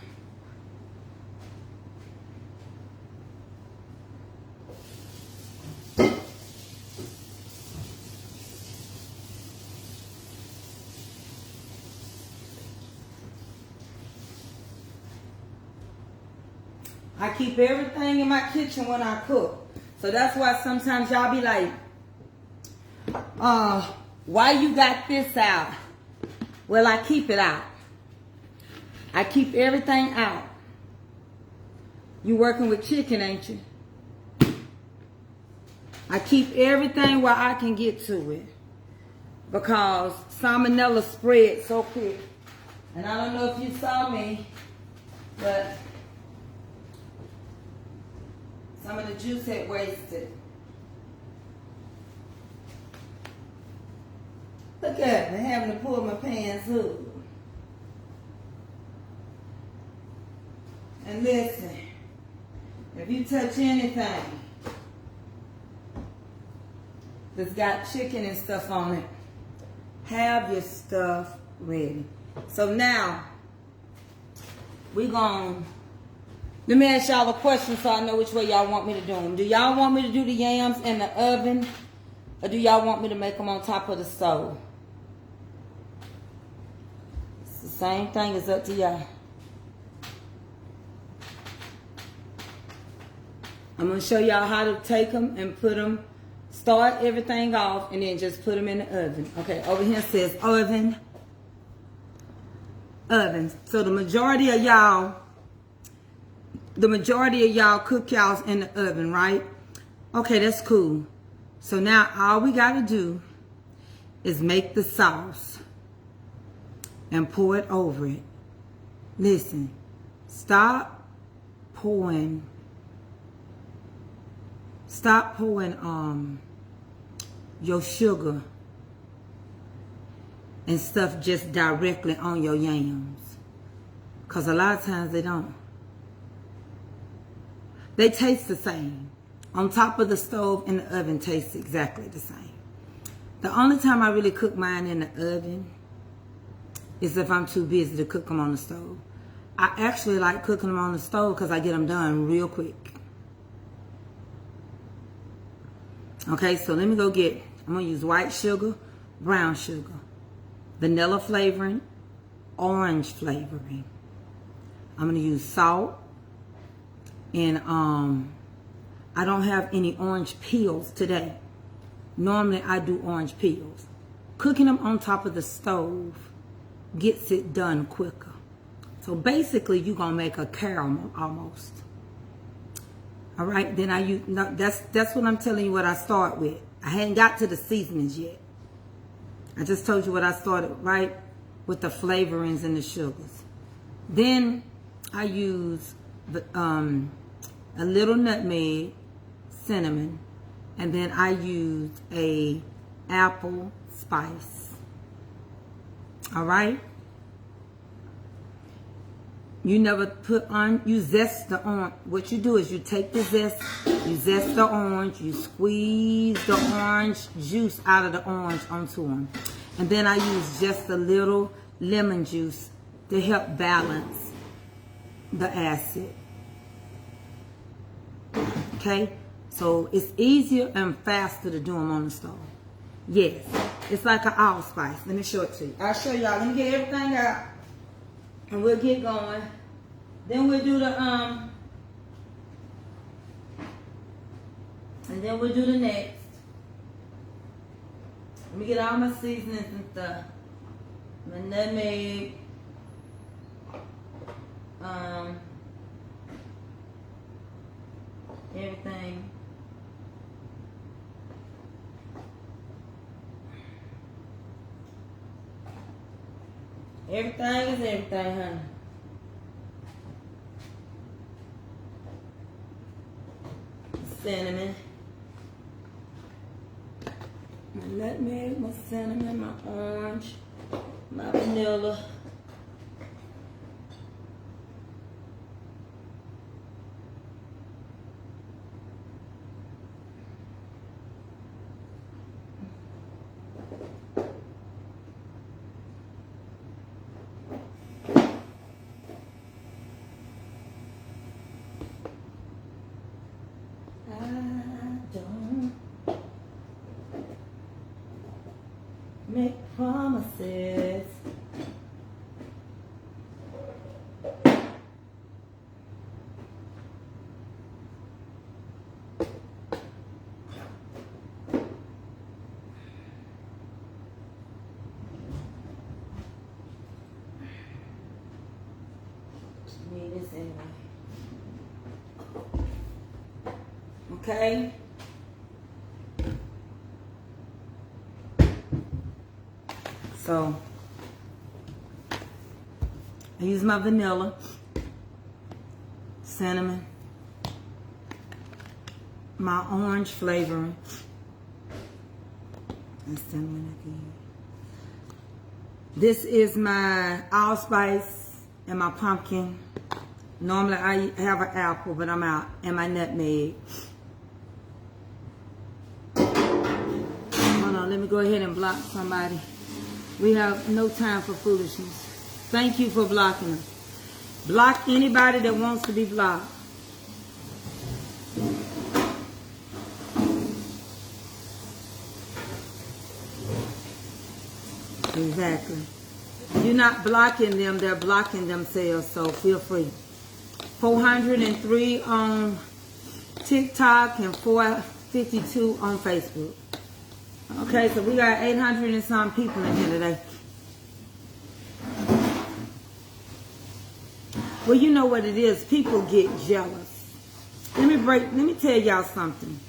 I keep everything in my kitchen when I cook. So that's why sometimes y'all be like, why you got this out? Well, I keep it out. I keep everything out. You working with chicken, ain't you? I keep everything where I can get to it. Because salmonella spread so quick. And I don't know if you saw me, but some of the juice had wasted. Look at me having to pull my pants up. And listen, if you touch anything that's got chicken and stuff on it, have your stuff ready. So now, let me ask y'all a question so I know which way y'all want me to do them. Do y'all want me to do the yams in the oven, or do y'all want me to make them on top of the stove? It's the same thing, it's up to y'all. I'm going to show y'all how to take them and put them, start everything off, and then just put them in the oven. Okay, over here it says oven. Ovens. So the majority of y'all cook y'all's in the oven, right? Okay, that's cool. So now all we got to do is make the sauce and pour it over it. Listen, stop pouring your sugar and stuff just directly on your yams. Because a lot of times they don't. They taste the same. On top of the stove and the oven tastes exactly the same. The only time I really cook mine in the oven is if I'm too busy to cook them on the stove. I actually like cooking them on the stove because I get them done real quick. Okay, so let me go get, I'm going to use white sugar, brown sugar, vanilla flavoring, orange flavoring. I'm going to use salt. And I don't have any orange peels today. Normally I do orange peels. Cooking them on top of the stove gets it done quicker. So basically you're going to make a caramel almost. All right, then I use, no, that's what I'm telling you what I start with. I hadn't got to the seasonings yet. I just told you what I started, right? With the flavorings and the sugars. Then I use a little nutmeg, cinnamon, and then I use a apple spice. All right? You never put on, you zest the orange. What you do is you take the zest, you zest the orange, you squeeze the orange juice out of the orange onto them. And then I use just a little lemon juice to help balance the acid. Okay? So it's easier and faster to do them on the stove. Yes. It's like an allspice. Let me show it to you. I'll show y'all. Let me get everything out. And we'll get going. Then we'll do the and then we'll do the next. Let me get all my seasonings and stuff. My nutmeg. Everything. Everything is everything, honey. Cinnamon. My nutmeg, my cinnamon, my orange, my vanilla. Make promises. Need this anyway. Okay. So, I use my vanilla, cinnamon, my orange flavoring, and cinnamon again. This is my allspice and my pumpkin Normally I have an apple, but I'm out. And my nutmeg. Hold on, let me go ahead and block somebody. We have no time for foolishness. Thank you for blocking us. Block anybody that wants to be blocked. Exactly. You're not blocking them, they're blocking themselves, so feel free. 403 on TikTok and 452 on Facebook. Okay, so we got 800 and some people in here today. Well, you know what it is. People get jealous. Let me tell y'all something.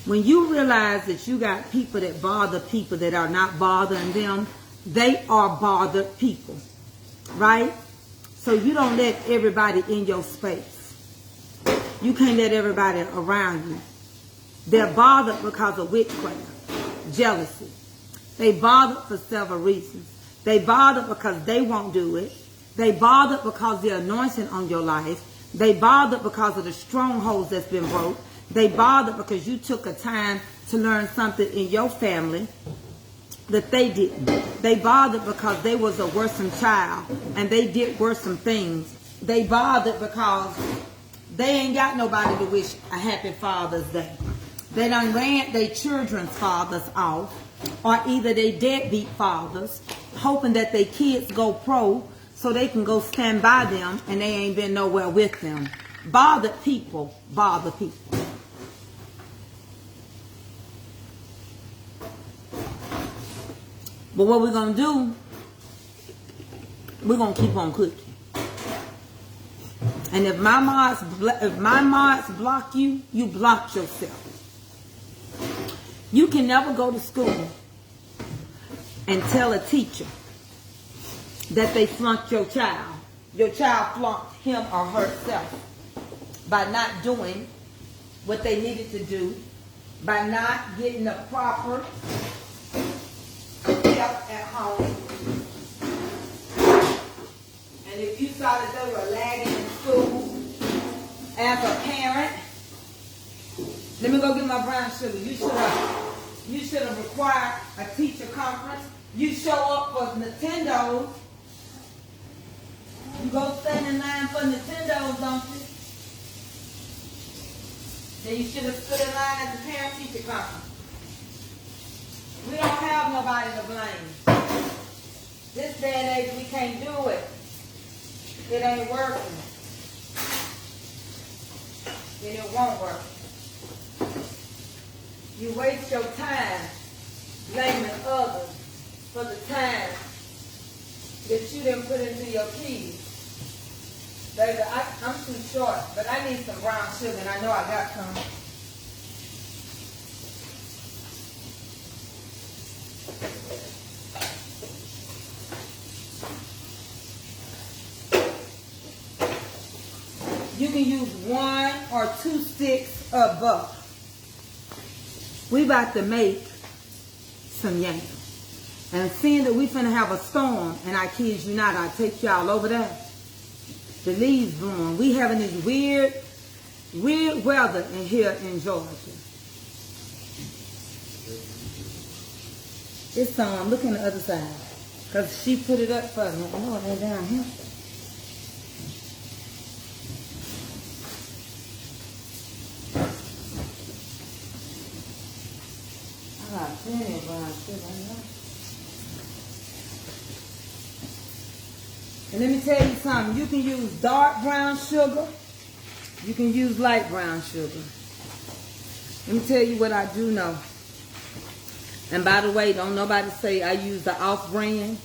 When you realize that you got people that bother people that are not bothering them, they are bothered people, right? So you don't let everybody in your space. You can't let everybody around you. They're bothered because of witchcraft, jealousy. They bothered for several reasons. They bothered because they won't do it. They bothered because the anointing on your life. They bothered because of the strongholds that's been broke. They bothered because you took a time to learn something in your family that they didn't. They bothered because they was a worrisome child and they did worrisome things. They bothered because they ain't got nobody to wish a happy Father's Day. They done ran their children's fathers off, or either they deadbeat fathers, hoping that their kids go pro so they can go stand by them and they ain't been nowhere with them. Bothered people bother people. But what we're going to do, we're going to keep on cooking. And if my mods block you, you block yourself. You can never go to school and tell a teacher that they flunked your child. Your child flunked him or herself by not doing what they needed to do, by not getting the proper help at home. And if you saw that they were lagging in school as a parent, let me go get my brown sugar. You should have required a teacher conference. You show up for Nintendo. You go stand in line for Nintendo, don't you? Then you should have stood in line at the parent-teacher conference. We don't have nobody to blame. This day and age, we can't do it. It ain't working. And it won't work. You waste your time blaming others for the time that you didn't put into your kids. Baby, I'm too short, but I need some brown sugar, and I know I got some. You can use 1 or 2 sticks of butter. We about to make some yams. And seeing that we finna have a storm, and I kid you not, I'll take y'all over there. The leaves blowing. We having this weird weather in here in Georgia. It's look on the other side. Because she put it up for me. I know it ain't down here. I got plenty of brown sugar, I know. And let me tell you something. You can use dark brown sugar. You can use light brown sugar. Let me tell you what I do know. And by the way, don't nobody say I use the off-brand.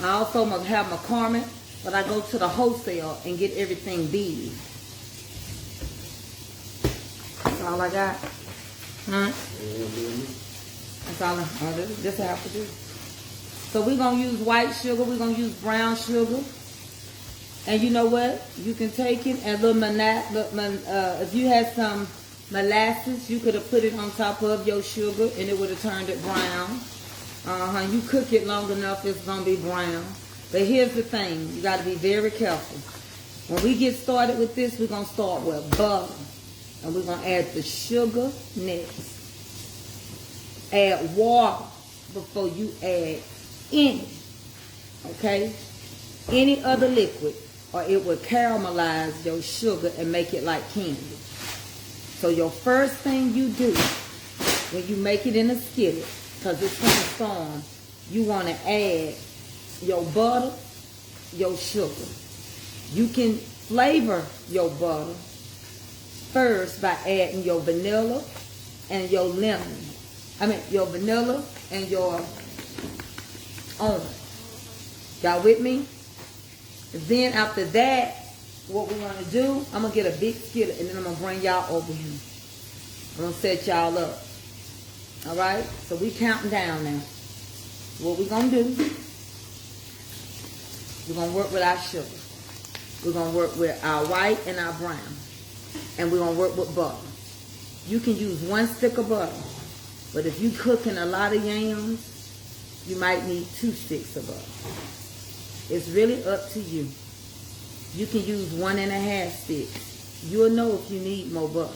I also must have McCormick, but I go to the wholesale and get everything big. That's all I got. Huh? That's all I do. This I have to do. So we're going to use white sugar. We're going to use brown sugar. And you know what? You can take it and if you had some molasses, you could have put it on top of your sugar and it would have turned it brown. You cook it long enough, it's going to be brown. But here's the thing. You got to be very careful. When we get started with this, we're going to start with butter. And we're going to add the sugar next. Add water before you add any, okay, any other liquid, or it will caramelize your sugar and make it like candy. So your first thing you do when you make it in a skillet, because it's going to storm, you want to add your butter, your sugar. You can flavor your butter first by adding your vanilla and your lemon. Your vanilla and your orange. Y'all with me? Then after that, what we're going to do, I'm going to get a big skillet and then I'm going to bring y'all over here. I'm going to set y'all up. Alright? So we counting down now. What we're going to do, we're going to work with our sugar. We're going to work with our white and our brown. And we're going to work with butter. You can use 1 stick of butter. But if you're cooking a lot of yams, you might need 2 sticks of butter. It's really up to you. You can use 1.5 sticks. You'll know if you need more butter.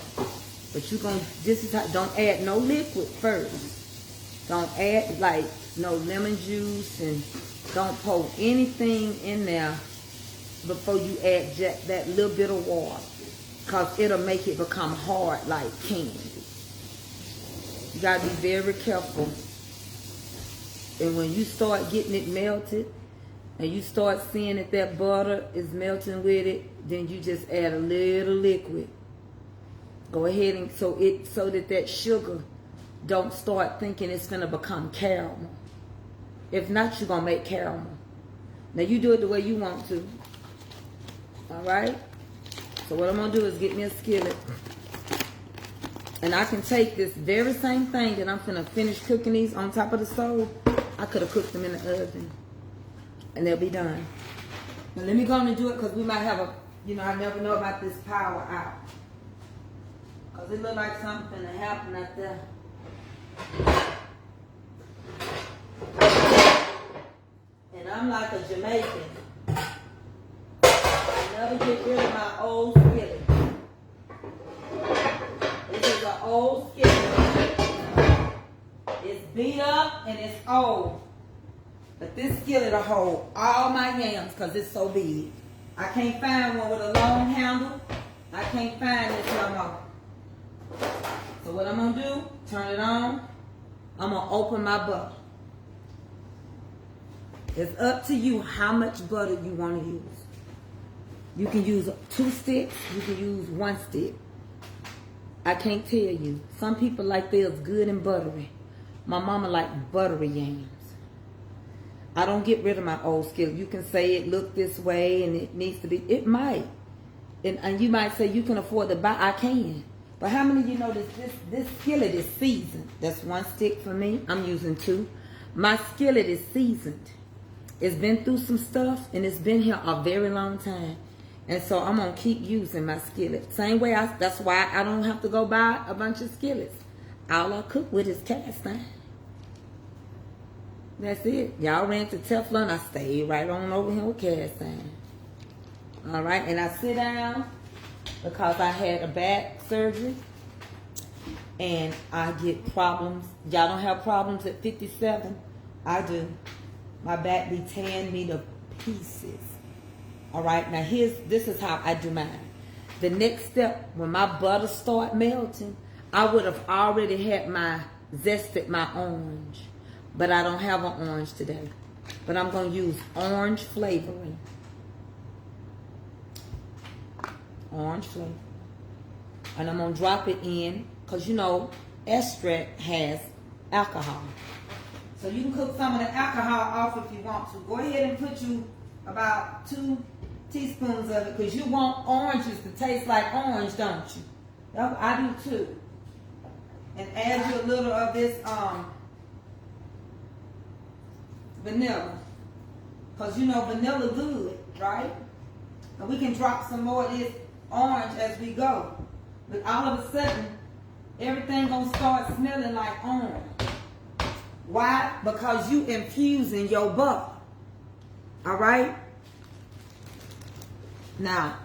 But you're going to, this is how, don't add no liquid first. Don't add like no lemon juice and don't pour anything in there before you add just that little bit of water. Because it'll make it become hard like candy. You got to be very careful. And when you start getting it melted, and you start seeing that that butter is melting with it, then you just add a little liquid. Go ahead and so that sugar don't start thinking it's going to become caramel. If not, you're going to make caramel. Now you do it the way you want to. Alright? So what I'm going to do is get me a skillet. And I can take this very same thing that I'm finna finish cooking these on top of the stove. I could have cooked them in the oven. And they'll be done. Now let me go on and do it because we might have a, I never know about this power out. Because it look like something finna happen out there. And I'm like a Jamaican. I never get rid of my old skillet. This is an old skillet. It's beat up and it's old. But this skillet will hold all my yams because it's so big. I can't find one with a long handle. I can't find this no more. So what I'm going to do, turn it on. I'm going to open my butter. It's up to you how much butter you want to use. You can use 2 sticks. You can use 1 stick. I can't tell you. Some people like theirs good and buttery. My mama like buttery yams. I don't get rid of my old skillet. You can say it look this way and it needs to be. It might. And you might say you can afford to buy. I can. But how many of you know this skillet is seasoned? That's 1 stick for me. I'm using 2. My skillet is seasoned. It's been through some stuff and it's been here a very long time. And so I'm going to keep using my skillet. Same way, that's why I don't have to go buy a bunch of skillets. All I cook with is cast iron. That's it. Y'all ran to Teflon. I stayed right on over here with cast iron. All right. And I sit down because I had a back surgery. And I get problems. Y'all don't have problems at 57? I do. My back be tearing me to pieces. All right. Now this is how I do mine. The next step, when my butter start melting, I would have already had zested my orange. But I don't have an orange today. But I'm going to use orange flavoring. Orange flavor. And I'm going to drop it in. Because extract has alcohol. So you can cook some of the alcohol off if you want to. Go ahead and put you about 2 teaspoons of it. Because you want oranges to taste like orange, don't you? I do too. And add you a little of this vanilla. Because vanilla good, right? And we can drop some more of this orange as we go. But all of a sudden, everything gonna start smelling like orange. Why? Because you infusing your butter. Alright? Now,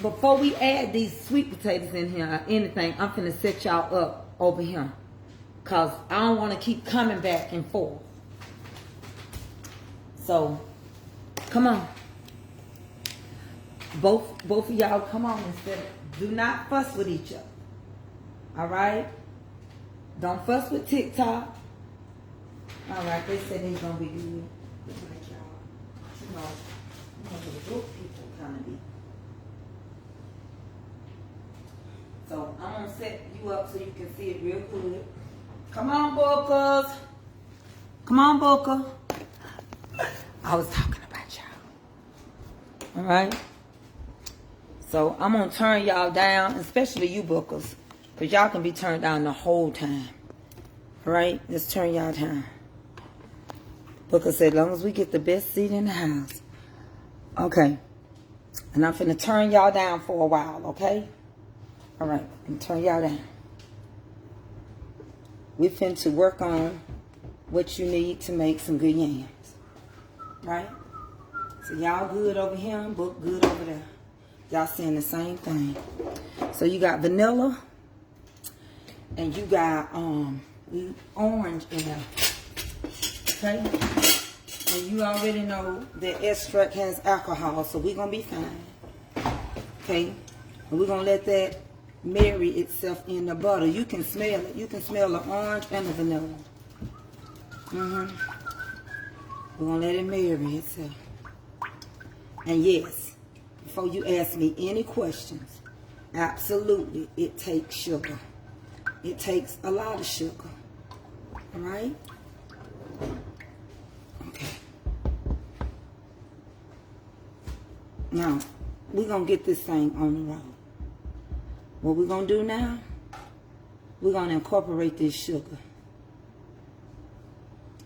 before we add these sweet potatoes in here or anything, I'm finna set y'all up over here. Cause I don't want to keep coming back and forth. So, come on. Both of y'all come on instead of, do not fuss with each other. Alright? Don't fuss with TikTok. Alright, they said they're gonna be good. Look like y'all. You know the broke people kind of be. So I'm gonna set you up so you can see it real good. Come on, Bookers. Come on, Booker. I was talking about y'all. Alright? So I'm gonna turn y'all down, especially you Bookers. Because y'all can be turned down the whole time. Alright? Let's turn y'all down. Booker said, as long as we get the best seat in the house. Okay. And I'm finna turn y'all down for a while, okay? Alright, I'm turn y'all down. We finna work on what you need to make some good yams. Right? So y'all good over here, Book good over there. Y'all saying the same thing. So you got vanilla and you got orange in there. Okay? And you already know that extract has alcohol, so we're gonna be fine. Okay? And we're gonna let that marry itself in the butter. You can smell it. You can smell the orange and the vanilla. We're gonna let it marry itself. And yes, before you ask me any questions, absolutely, it takes sugar. It takes a lot of sugar. Alright? Okay. Now, we're gonna get this thing on the road. What we're going to do now, we're going to incorporate this sugar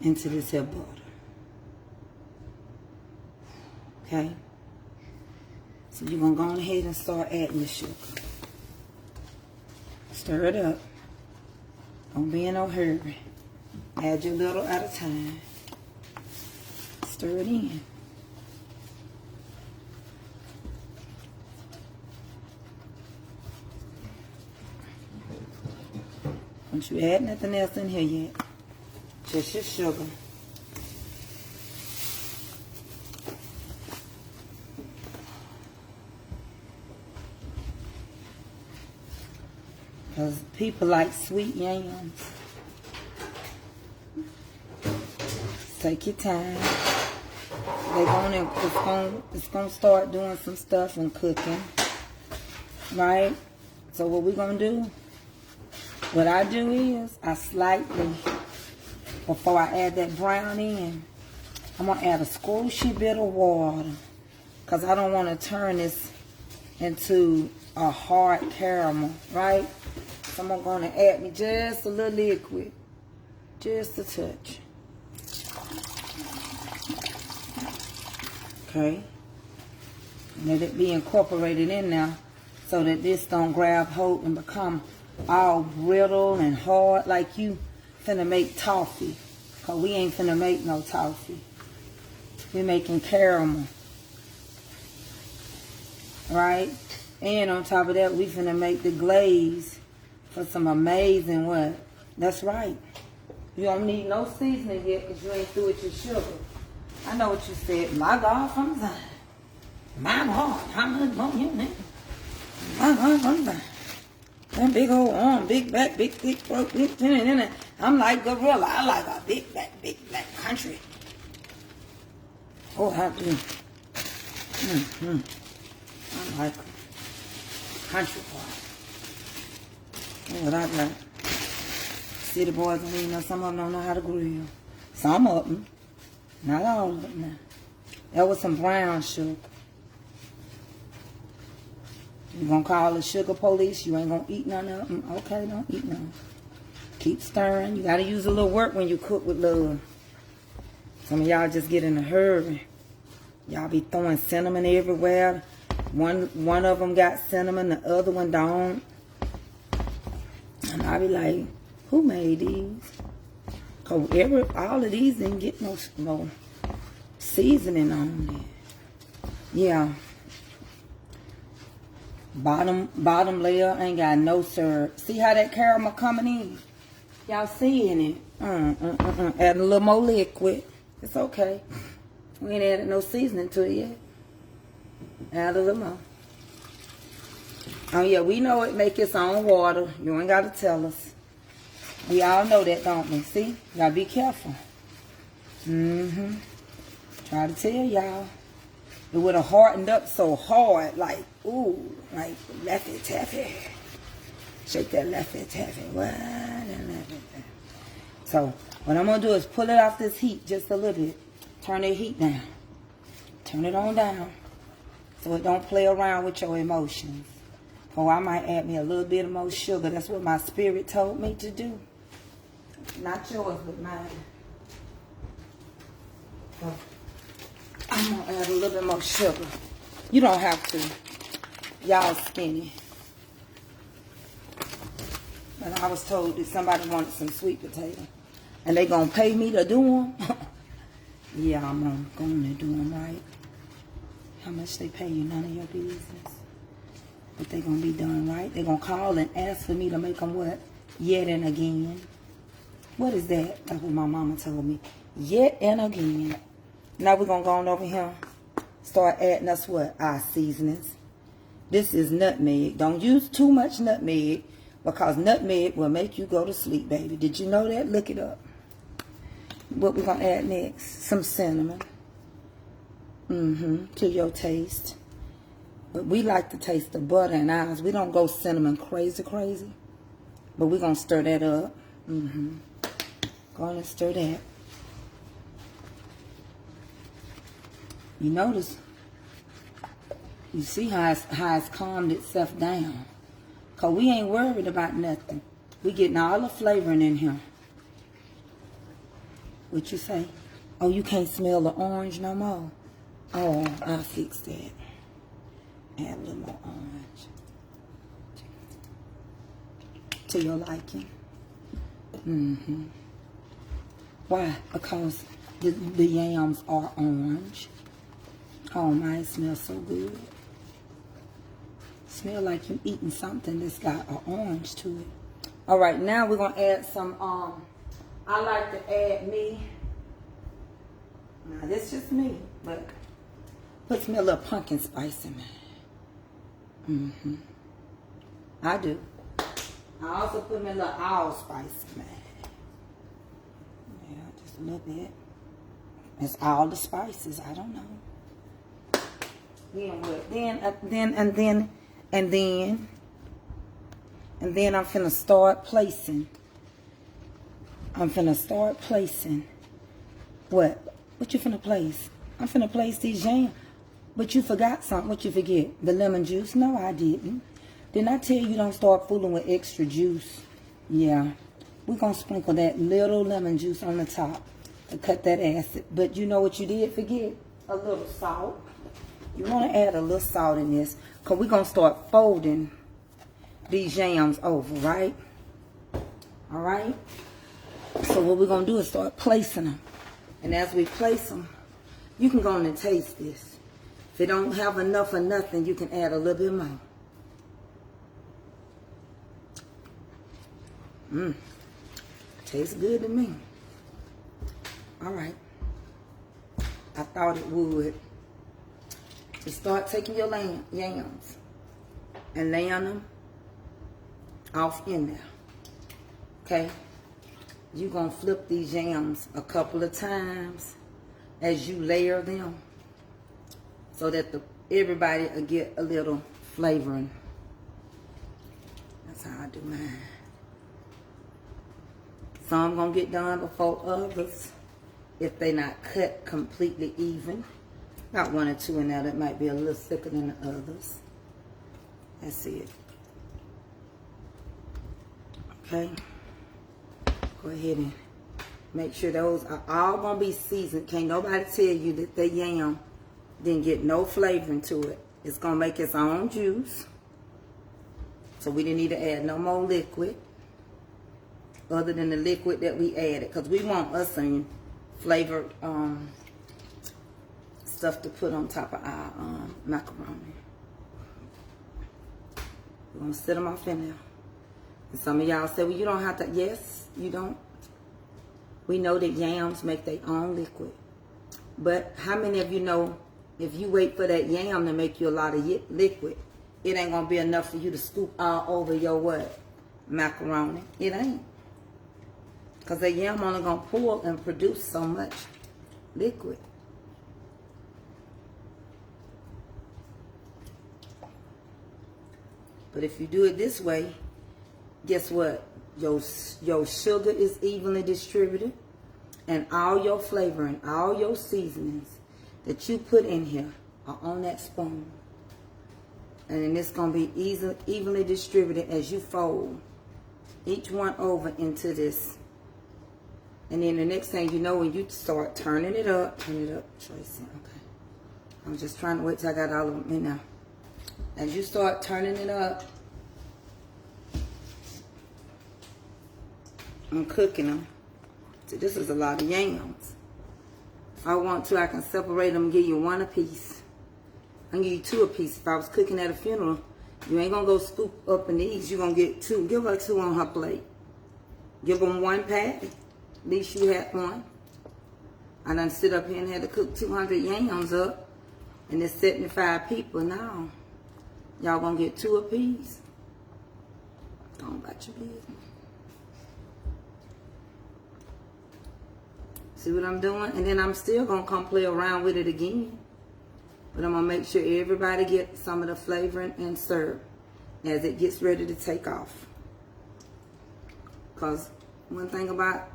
into this here butter. Okay? So you're going to go ahead and start adding the sugar. Stir it up. Don't be in no hurry. Add your little at a time. Stir it in. Don't you add nothing else in here yet. Just your sugar. Because people like sweet yams. Take your time. It's gonna start doing some stuff and cooking. Right? So what we're gonna do? What I do is, I slightly, before I add that brown in, I'm going to add a squishy bit of water. Because I don't want to turn this into a hard caramel, right? So I'm going to add me just a little liquid. Just a touch. Okay. Let it be incorporated in now so that this don't grab hold and become all brittle and hard like you finna make toffee. Cause we ain't finna make no toffee. We're making caramel. Right? And on top of that, we finna make the glaze for some amazing what? That's right. You don't need no seasoning yet because you ain't through with your sugar. I know what you said. My God from Zion. My God, how much more you need? My God from Zion. That big old arm, big back, big thick throat, I'm like gorilla. I like a big back, big black country. Oh, I do. I like country boy. What I got. City boys don't even know. Some of them don't know how to grill. Some of them. Not all of them now. That was some brown sugar. You gonna call the sugar police? You ain't gonna eat none of them? Okay, don't eat none. Keep stirring. You gotta use a little work when you cook with love. Some of y'all just get in a hurry. Y'all be throwing cinnamon everywhere. One of them got cinnamon, the other one don't. And I be like, who made these? Cause all of these didn't get no seasoning on there. Yeah. Bottom layer ain't got no syrup. See how that caramel coming in? Y'all seeing it? Add a little more liquid. It's okay. We ain't added no seasoning to it yet. Add a little more. Oh yeah, we know it make its own water. You ain't gotta tell us. We all know that, don't we? See? Y'all be careful. Try to tell y'all. It would have hardened up so hard, like, ooh, like Laffy Taffy. Shake that Laffy Taffy. What? So, what I'm going to do is pull it off this heat just a little bit. Turn the heat down. Turn it on down. So it don't play around with your emotions. Oh, I might add me a little bit of more sugar. That's what my spirit told me to do. Not yours, but mine. So, I'm going to add a little bit more sugar. You don't have to. Y'all skinny. But I was told that somebody wanted some sweet potato. And they going to pay me to do them? Yeah, I'm going to do them right. How much they pay you, none of your business. But they going to be done right. They going to call and ask for me to make them what? Yet and again. What is that? That's what my mama told me. Yet and again. Now we're going to go on over here. Start adding us what? Our seasonings. This is nutmeg. Don't use too much nutmeg. Because nutmeg will make you go to sleep, baby. Did you know that? Look it up. What we're going to add next? Some cinnamon. To your taste. But we like to taste the butter in ours. We don't go cinnamon crazy. But we're going to stir that up. Go on and stir that. You notice, you see how it's calmed itself down. Because we ain't worried about nothing. We getting all the flavoring in here. What you say? Oh, you can't smell the orange no more? Oh, I'll fix that. Add a little more orange. To your liking. Why? Because the yams are orange. Oh my, it smells so good. Smell like you eating something that's got an orange to it. All right, now we're gonna add some. I like to add me. Now this just me, but puts me a little pumpkin spice in mine. I do. I also put me a little allspice in mine. Yeah, just a little bit. It's all the spices. I don't know. Then what? Then I'm finna start placing. What? What you finna place? I'm finna place these jams. But you forgot something. What you forget? The lemon juice? No, I didn't. Didn't I tell you don't start fooling with extra juice? Yeah. We're gonna sprinkle that little lemon juice on the top to cut that acid. But you know what you did forget? A little salt. You want to add a little salt in this because we're going to start folding these yams over, right? All right? So what we're going to do is start placing them. And as we place them, you can go on and taste this. If it don't have enough or nothing, you can add a little bit more. Tastes good to me. All right. I thought it would. To start taking your yams and laying them off in there. Okay? You're going to flip these yams a couple of times as you layer them so that everybody will get a little flavoring. That's how I do mine. Some going to get done before others if they're not cut completely even. Got one or two in there that might be a little thicker than the others. That's it. Okay. Go ahead and make sure those are all going to be seasoned. Can't nobody tell you that the yam didn't get no flavoring to it. It's going to make its own juice. So we didn't need to add no more liquid other than the liquid that we added. Because we want us some flavored stuff to put on top of our macaroni. We're going to set them off in there. And some of y'all say, well, you don't have to. Yes, you don't. We know that yams make their own liquid. But how many of you know if you wait for that yam to make you a lot of liquid, it ain't going to be enough for you to scoop all over your what? Macaroni. It ain't. Because that yam only going to pull and produce so much liquid. But if you do it this way, guess what? Your sugar is evenly distributed, and all your flavoring, all your seasonings that you put in here are on that spoon. And then it's going to be evenly distributed as you fold each one over into this. And then the next thing you know, when you start turn it up, Tracy. Okay. I'm just trying to wait till I got all of them in now. As you start turning it up and cooking them, see, this is a lot of yams. If I want to, I can separate them and give you one a piece. I can give you two a piece. If I was cooking at a funeral, you ain't gonna go scoop up in these. You're gonna get two. Give her two on her plate. Give them one patty. At least you had one. I done sit up here and had to cook 200 yams up, and there's 75 people now. Y'all gonna get two apiece. Don't about your business. See what I'm doing? And then I'm still gonna come play around with it again. But I'm gonna make sure everybody gets some of the flavoring and syrup as it gets ready to take off. Cause one thing about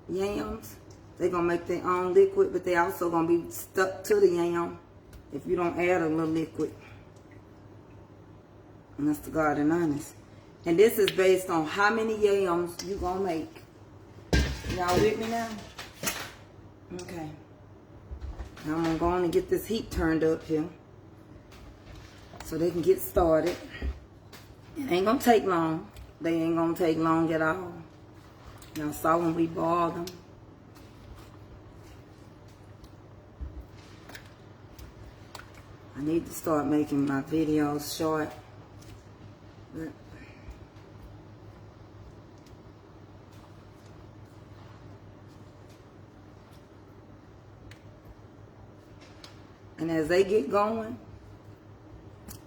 yams, they're gonna make their own liquid, but they also gonna be stuck to the yam if you don't add a little liquid. And that's the garden honest. And this is based on how many yams you gonna make. Y'all with me now? Okay. Now I'm gonna go on and get this heat turned up here so they can get started. It ain't gonna take long. They ain't gonna take long at all. Y'all saw when we boiled them. I need to start making my videos short. And as they get going,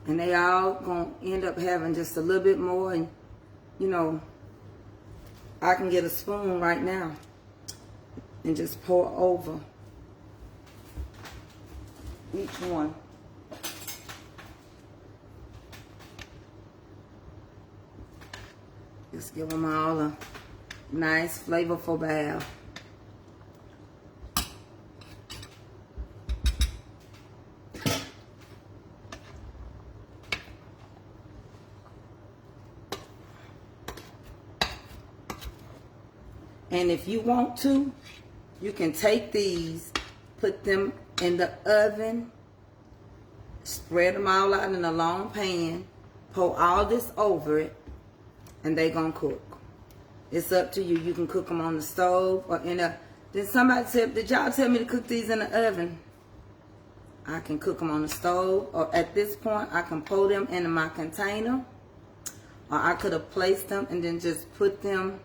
and they all gonna end up having just a little bit more, and you know, I can get a spoon right now and just pour over each one. Just give them all a nice, flavorful bath. And if you want to, you can take these, put them in the oven, spread them all out in a long pan, pour all this over it, and they gonna cook. It's up to you. You can cook them on the stove or in a... Then somebody said, did y'all tell me to cook these in the oven? I can cook them on the stove, or at this point, I can pour them into my container, or I could have placed them and then just put them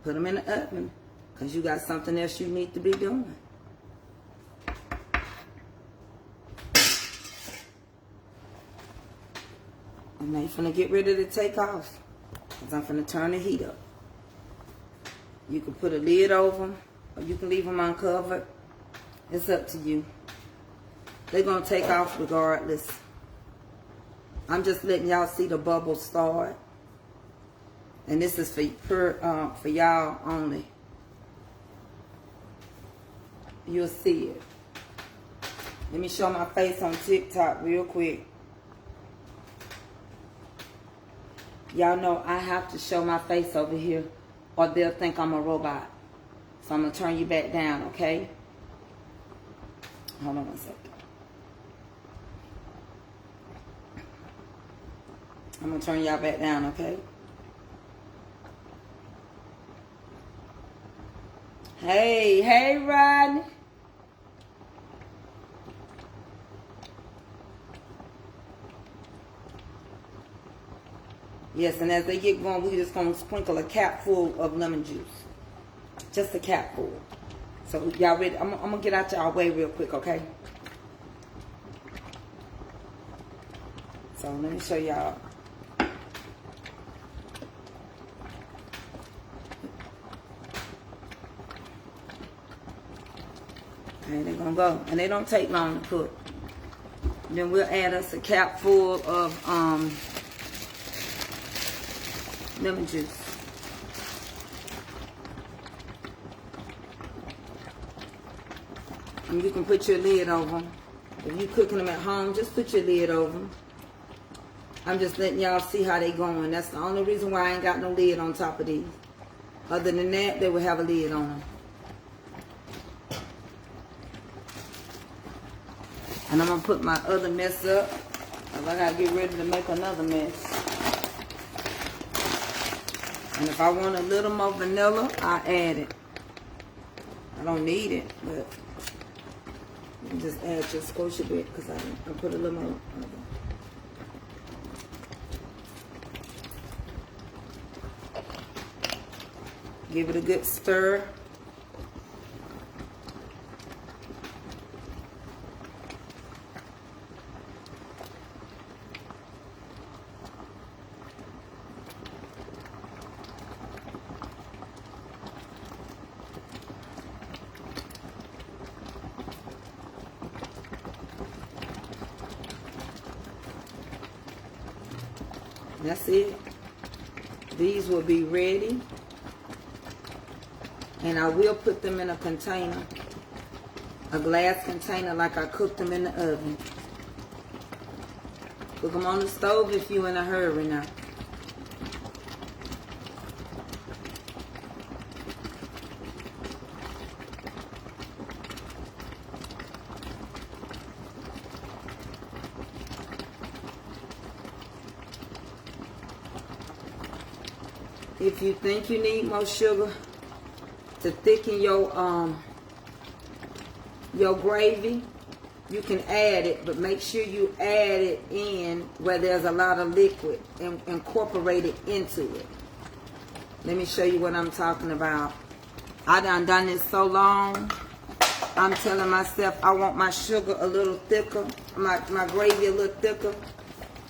in the oven, because you got something else you need to be doing. And they finna get ready to take off, because I'm finna turn the heat up. You can put a lid over them, or you can leave them uncovered. It's up to you. They're gonna take off regardless. I'm just letting y'all see the bubbles start. And this is for y'all only. You'll see it. Let me show my face on TikTok real quick. Y'all know I have to show my face over here, or they'll think I'm a robot. So I'm going to turn you back down, okay? Hold on one second. I'm going to turn y'all back down, okay? Hey, Rodney. Yes, and as they get going, we're just going to sprinkle a cap full of lemon juice. Just a cap full. So y'all ready? I'm going to get out y'all way real quick, okay? So let me show y'all. Okay, they're going to go. And they don't take long to cook. Then we'll add us a cap full of lemon juice. And you can put your lid over them. If you're cooking them at home, just put your lid over them. I'm just letting y'all see how they going. That's the only reason why I ain't got no lid on top of these. Other than that, they will have a lid on them. And I'm going to put my other mess up, because I got to get ready to make another mess. And if I want a little more vanilla, I add it. I don't need it, but you can just add just a squash a bit, because I put a little more. Give it a good stir. That's it. These will be ready. And I will put them in a container. A glass container like I cooked them in the oven. Cook them on the stove if you're in a hurry now. If you think you need more sugar to thicken your gravy, you can add it, but make sure you add it in where there's a lot of liquid and incorporate it into it. Let me show you what I'm talking about. I done this so long, I'm telling myself I want my sugar a little thicker, my gravy a little thicker.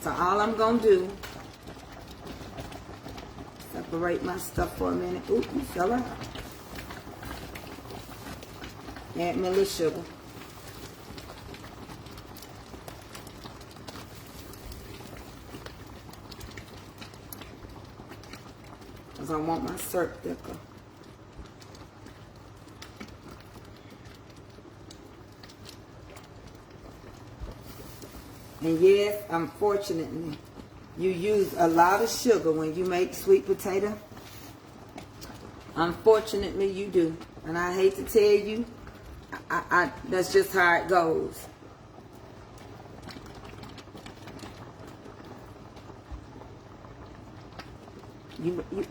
So all I'm gonna do, separate my stuff for a minute. Ooh, you fell out. Add me a little sugar. Because I want my syrup thicker. And yes, unfortunately, you use a lot of sugar when you make sweet potato. Unfortunately, you do. And I hate to tell you, that's just how it goes.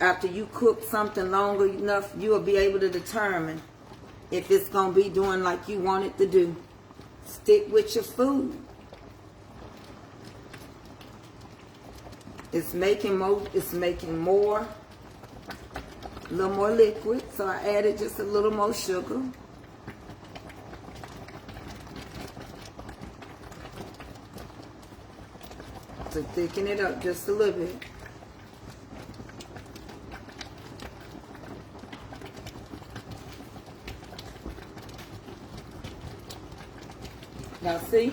After you cook something longer enough, you will be able to determine if it's going to be doing like you want it to do. Stick with your food. It's making more, a little more liquid, so I added just a little more sugar. To thicken it up just a little bit. Now see?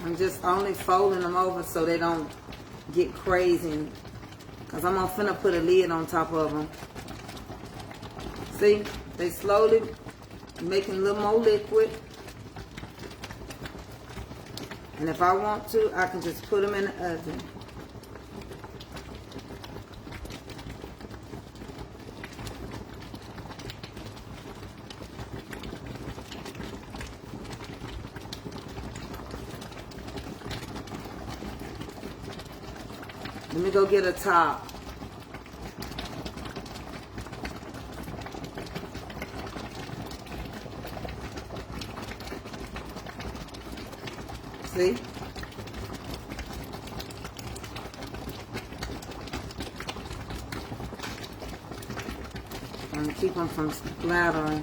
I'm just only folding them over so they don't get crazy. Because I'm finna put a lid on top of them. See? They slowly making a little more liquid. And if I want to, I can just put them in the oven. Let me go get a top. See? And keep them from splattering.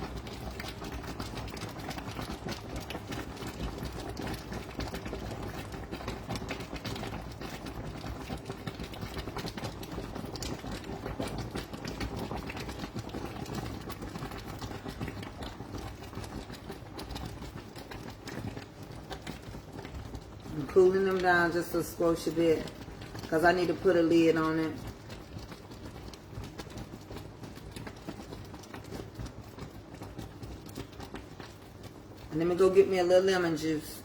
I'm cooling them down just a squash a bit because I need to put a lid on it. And let me go get me a little lemon juice.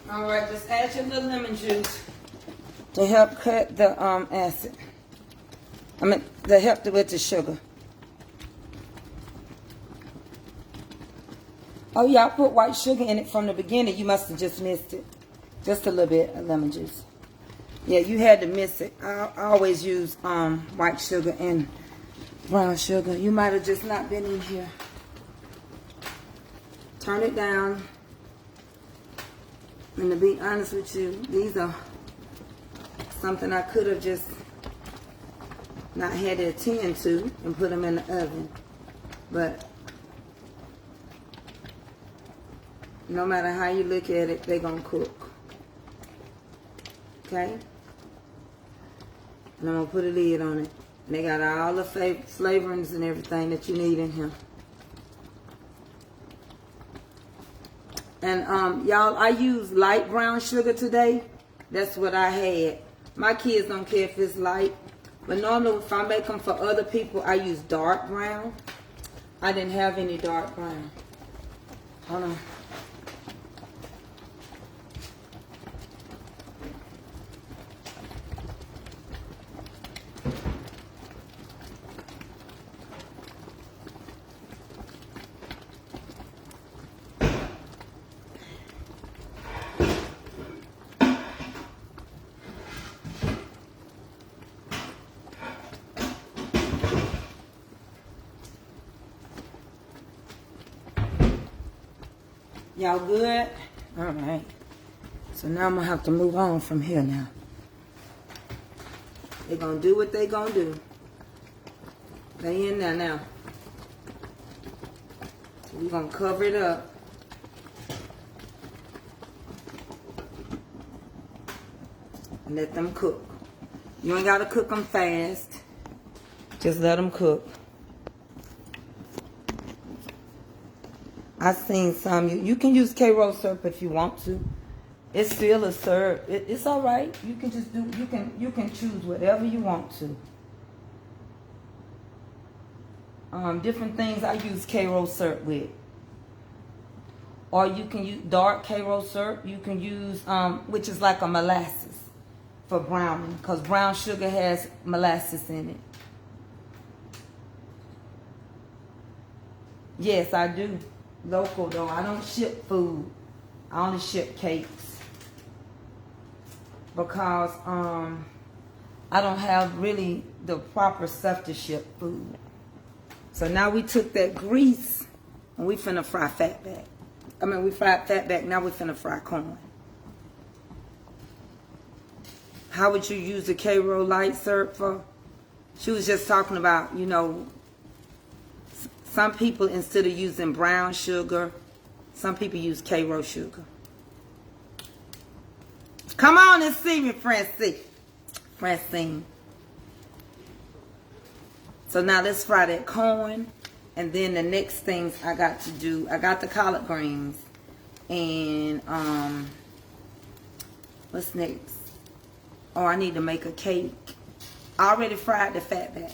All right, just add your little lemon juice to help cut the acid. To help with the sugar. Oh yeah, I put white sugar in it from the beginning. You must have just missed it. Just a little bit of lemon juice. Yeah, you had to miss it. I always use white sugar and brown sugar. You might have just not been in here. Turn it down. And to be honest with you, these are something I could have just not had to attend to and put them in the oven. But no matter how you look at it, they're going to cook. Okay? And I'm going to put a lid on it. And they got all the flavorings and everything that you need in here. And y'all, I use light brown sugar today. That's what I had. My kids don't care if it's light. But normally if I make them for other people, I use dark brown. I didn't have any dark brown. Hold on. Y'all good? All right. So now I'm going to have to move on from here now. They're going to do what they're going to do. They in there now. So we're going to cover it up. And let them cook. You ain't got to cook them fast. Just let them cook. I've seen some. You can use K-roll syrup if you want to. It's still a syrup. It's all right. You can just do. You can choose whatever you want to. Different things I use K-roll syrup with. Or you can use dark K-roll syrup. You can use which is like a molasses for browning, because brown sugar has molasses in it. Yes, I do. Local though. I don't ship food. I only ship cakes. Because I don't have really the proper stuff to ship food. So now we took that grease and we finna fry fatback. We fried fatback, now we finna fry corn. How would you use the K-roll light syrup for? She was just talking about, you know, some people, instead of using brown sugar, some people use K-roll sugar. Come on and see me, Francine. Francine. So now let's fry that corn. And then the next things I got to do, I got the collard greens. And, what's next? Oh, I need to make a cake. I already fried the fatback.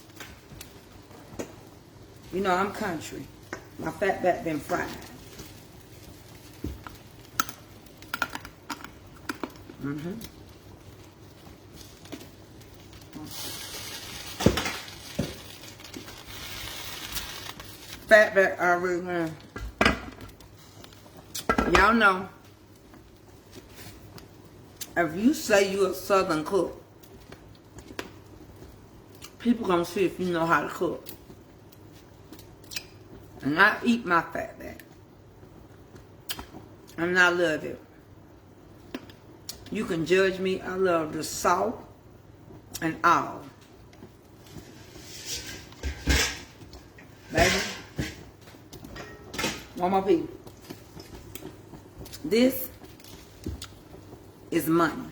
You know, I'm country. My fatback been fried. Fatback already went. Y'all know, if you say you a Southern cook, people gonna see if you know how to cook. And I eat my fatback. And I love it. You can judge me. I love the salt and all. Baby. One more piece. This is money.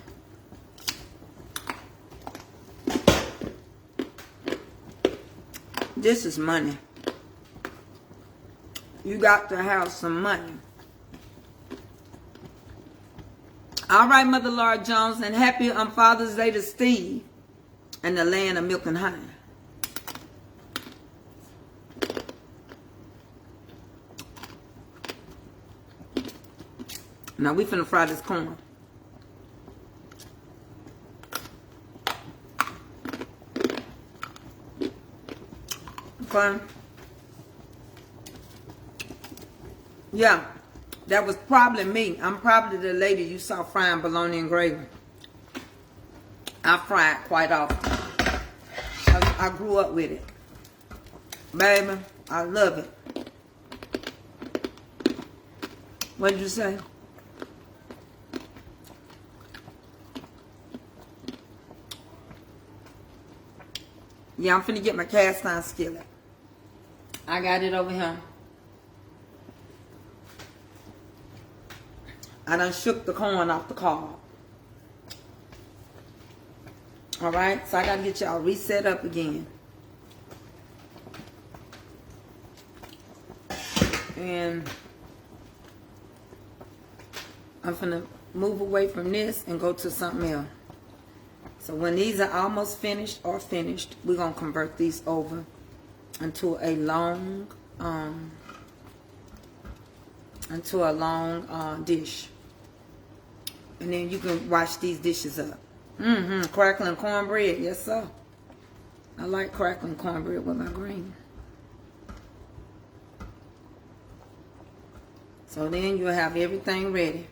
This is money. You got to have some money. All right, Mother Laura Jones, and happy on Father's Day to Steve and the land of milk and honey. Now we finna fry this corn. Okay. Yeah, that was probably me. I'm probably the lady you saw frying bologna and gravy. I fry it quite often. I grew up with it. Baby, I love it. What did you say? Yeah, I'm finna get my cast iron skillet. I got it over here. I done shook the corn off the cob. Alright, so I gotta get y'all reset up again. And I'm finna move away from this and go to something else. So when these are almost finished or finished, we're gonna convert these over into a long dish. And then you can wash these dishes up. Crackling cornbread, yes sir. I like crackling cornbread with my green. So then you'll have everything ready.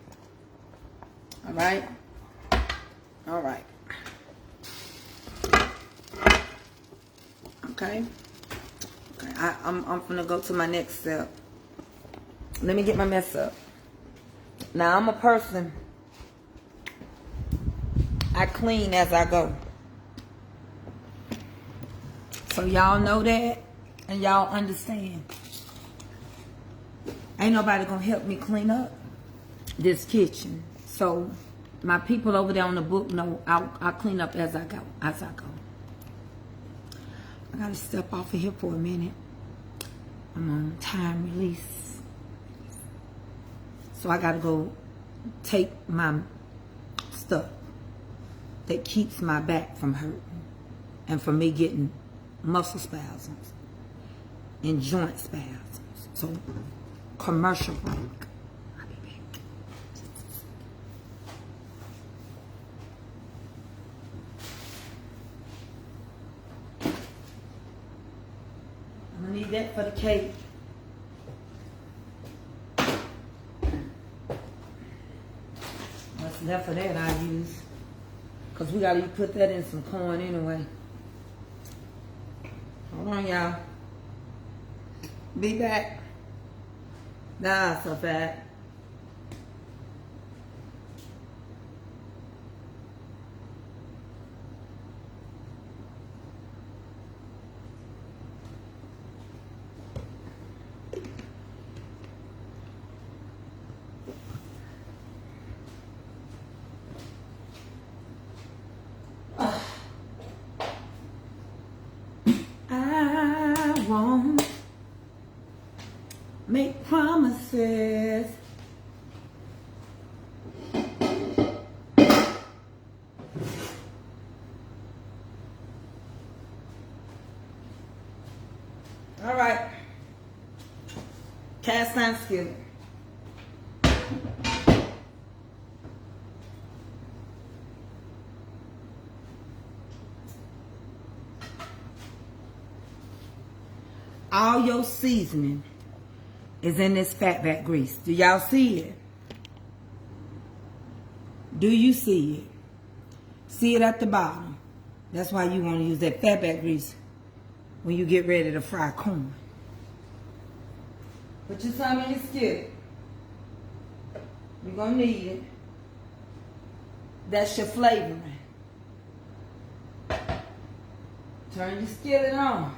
Alright? Alright. Okay? Okay, I'm gonna go to my next step. Let me get my mess up. Now I'm a person, I clean as I go. So y'all know that and y'all understand. Ain't nobody gonna help me clean up this kitchen. So my people over there on the book know I'll clean up as I go. I gotta step off of here for a minute. I'm on time release. So I gotta go take my stuff that keeps my back from hurting and from me getting muscle spasms and joint spasms. So commercial break. I'll be back. I'm gonna need that for the cake. What's left of that I use. Because we gotta put that in some corn anyway. Hold on, y'all. Be back. Nah, so fat. make promises. All right. Cast iron skillet. All your seasoning is in this fatback grease. Do y'all see it? Do you see it? See it at the bottom. That's why you want to use that fatback grease when you get ready to fry corn. Put your some in the skillet. You're going to need it. That's your flavoring. Turn your skillet on.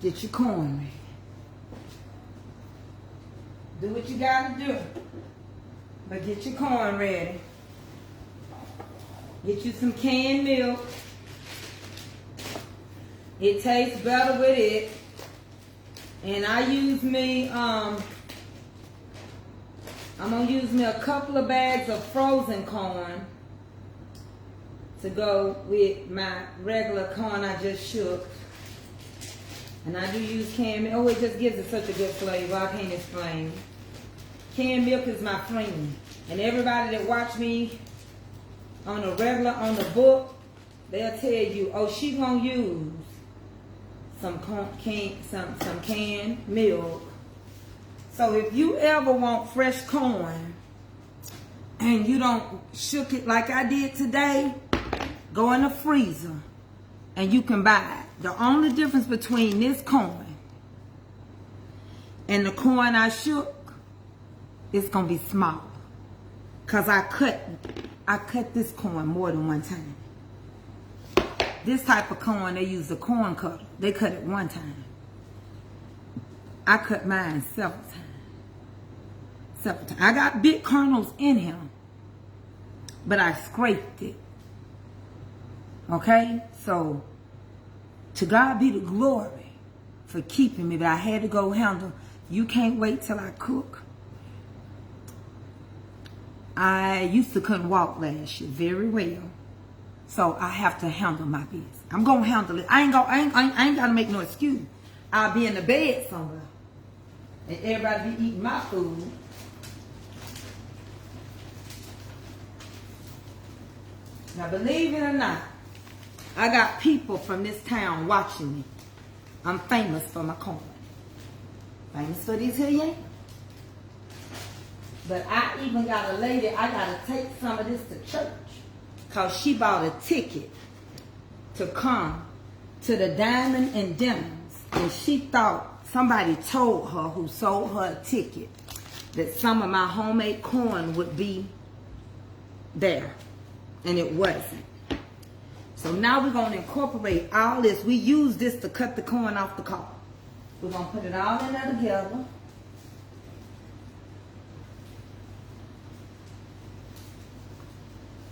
Get your corn ready. Do what you got to do. But get your corn ready. Get you some canned milk. It tastes better with it. And I use me, I'm going to use me a couple of bags of frozen corn to go with my regular corn I just shook. And I do use canned milk. Oh, it just gives it such a good flavor. I can't explain. Canned milk is my friend. And everybody that watch me on the regular, on the book, they'll tell you, oh, she gonna use some canned milk. So if you ever want fresh corn and you don't shook it like I did today, go in the freezer and you can buy it. The only difference between this corn and the corn I shook, it's gonna be small. Cause I cut this corn more than one time. This type of corn, they use the corn cutter. They cut it one time. I cut mine several times. I got big kernels in here, but I scraped it. Okay? So, to God be the glory for keeping me, but I had to go handle. You can't wait till I cook. I used to couldn't walk last year very well. So I have to handle my business. I'm gonna handle it. I ain't gotta make no excuse. I'll be in the bed somewhere. And everybody be eating my food. Now believe it or not, I got people from this town watching me. I'm famous for my corn. Famous for these here yams. But I even got a lady, I gotta take some of this to church. Cause she bought a ticket to come to the Diamond and Dinners. And she thought somebody told her who sold her a ticket that some of my homemade corn would be there. And it wasn't. So now we're going to incorporate all this. We use this to cut the corn off the cob. We're going to put it all in there together.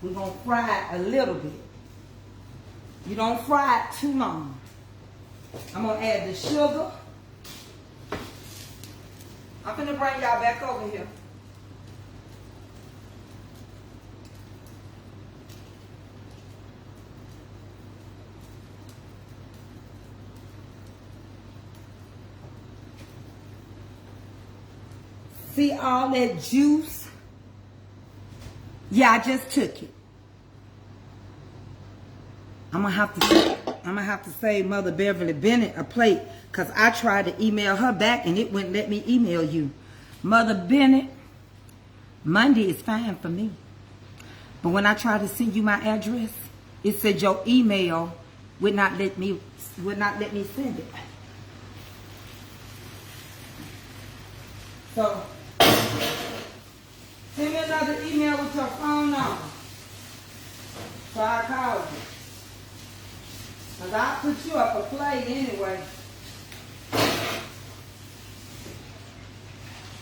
We're going to fry it a little bit. You don't fry it too long. I'm going to add the sugar. I'm going to bring y'all back over here. See all that juice? Yeah, I just took it. I'm gonna have to save Mother Beverly Bennett a plate because I tried to email her back and it wouldn't let me email you. Mother Bennett, Monday is fine for me. But when I tried to send you my address, it said your email would not let me send it. So send me another email with your phone number. So I called you. Because I'll put you up a plate anyway.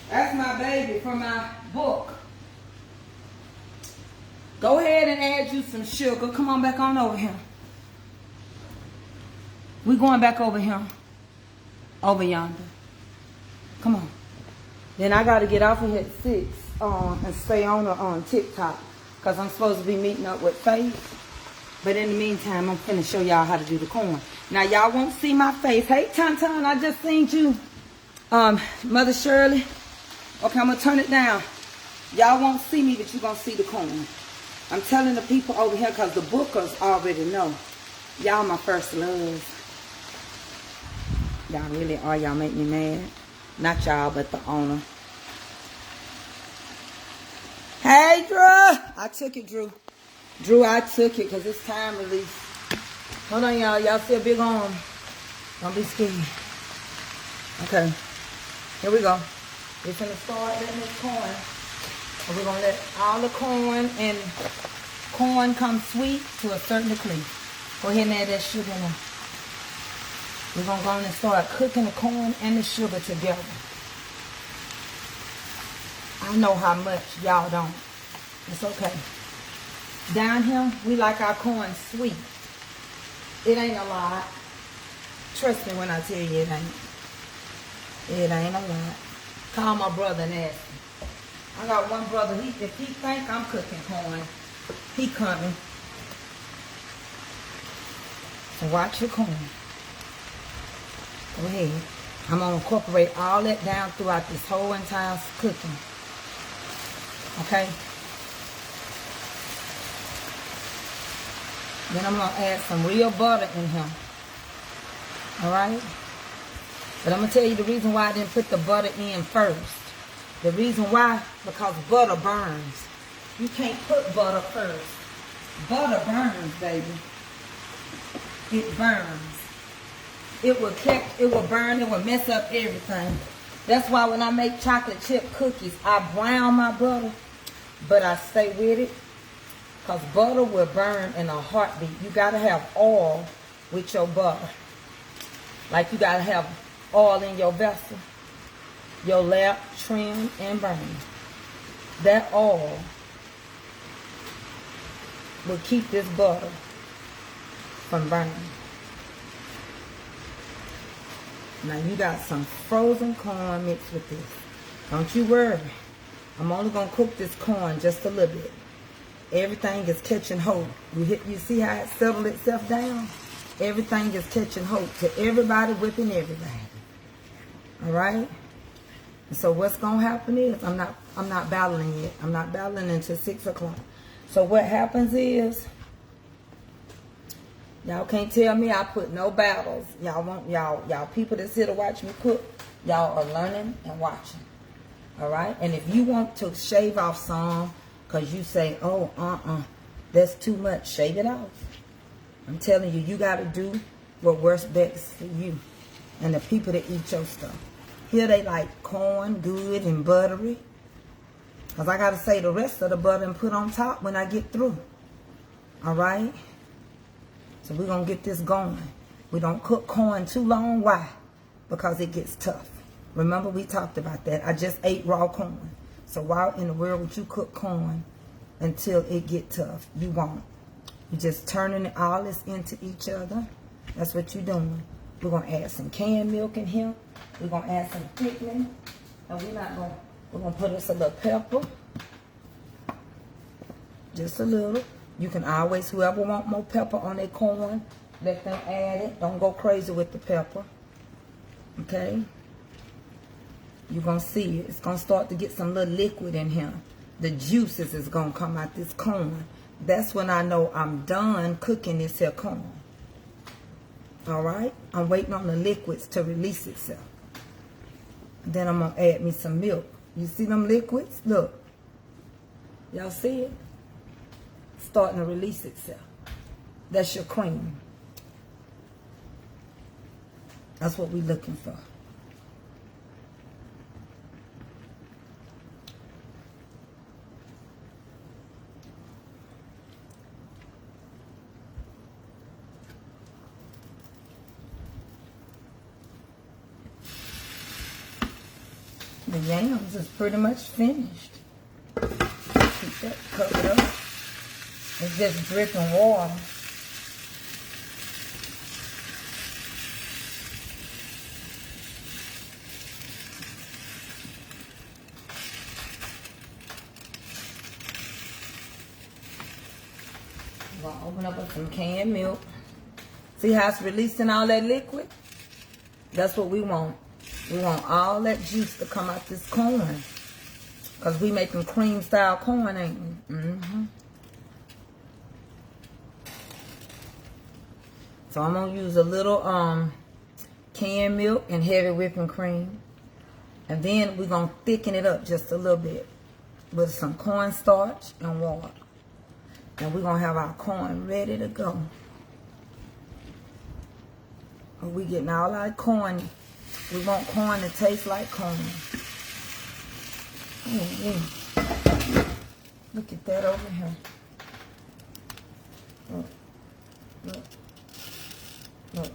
That's my baby from my book. Go ahead and add you some sugar. Come on back on over here. We're going back over here. Over yonder. Come on. Then I got to get off of here at 6 and stay on TikTok because I'm supposed to be meeting up with Faith. But in the meantime, I'm finna show y'all how to do the corn. Now, y'all won't see my face. Hey, Tonton, I just seen you. Mother Shirley. Okay, I'm going to turn it down. Y'all won't see me, but you're going to see the corn. I'm telling the people over here because the bookers already know. Y'all my first loves. Y'all really are. Y'all make me mad. Not y'all, but the owner. Hey, Drew. I took it, Drew. Drew, I took it because it's time release. Hold on, y'all. Y'all see a big arm. Don't be scared. Okay. Here we go. We're going to start letting this corn. And we're going to let all the corn come sweet to a certain degree. Go ahead and add that sugar in there. We're going to go on and start cooking the corn and the sugar together. I know how much. Y'all don't. It's okay. Down here, we like our corn sweet. It ain't a lot. Trust me when I tell you it ain't. It ain't a lot. Call my brother and ask him. I got one brother, if he think I'm cooking corn, he coming. So watch your corn. Go ahead. I'm going to incorporate all that down throughout this whole entire cooking. Okay? Then I'm going to add some real butter in here. Alright? But I'm going to tell you the reason why I didn't put the butter in first. The reason why, because butter burns. You can't put butter first. Butter burns, baby. It burns. It will burn, it will mess up everything. That's why when I make chocolate chip cookies, I brown my butter, but I stay with it. Because butter will burn in a heartbeat. You got to have oil with your butter. Like you got to have oil in your vessel. Your lap, trim, and burn. That oil will keep this butter from burning. Now you got some frozen corn mixed with this. Don't you worry. I'm only going to cook this corn just a little bit. Everything is catching hold. You see how it settled itself down? Everything is catching hold to everybody whipping everybody. All right? And so what's going to happen is I'm not battling yet. I'm not battling until 6 o'clock. So what happens is y'all can't tell me I put no battles. Y'all people that sit and watch me cook, y'all are learning and watching. All right? And if you want to shave off some because you say, oh, that's too much, shave it off. I'm telling you, you got to do what works best for you and the people that eat your stuff. Here they like corn, good and buttery. Because I got to say the rest of the butter and put on top when I get through. All right? So we're going to get this going. We don't cook corn too long. Why? Because it gets tough. Remember we talked about that. I just ate raw corn. So why in the world would you cook corn until it get tough? You won't. You're just turning all this into each other. That's what you're doing. We're going to add some canned milk in here. We're going to add some thickening. And we're going to put us a little pepper. Just a little. You can always, whoever want more pepper on their corn, let them add it. Don't go crazy with the pepper. Okay? You're going to see it. It's going to start to get some little liquid in here. The juices is going to come out this corn. That's when I know I'm done cooking this here corn. Alright? I'm waiting on the liquids to release itself. Then I'm going to add me some milk. You see them liquids? Look. Y'all see it? Starting to release itself. That's your cream. That's what we're looking for. The yams is pretty much finished. Keep that covered up. It's just dripping water. Open up with some canned milk. See how it's releasing all that liquid? That's what we want. We want all that juice to come out this corn. Because we making cream style corn, ain't we? Mm-hmm. So I'm going to use a little canned milk and heavy whipping cream. And then we're going to thicken it up just a little bit with some cornstarch and water. And we're going to have our corn ready to go. We getting all our corn. We want corn to taste like corn. Oh, yeah. Look at that over here. Look. Look. Look.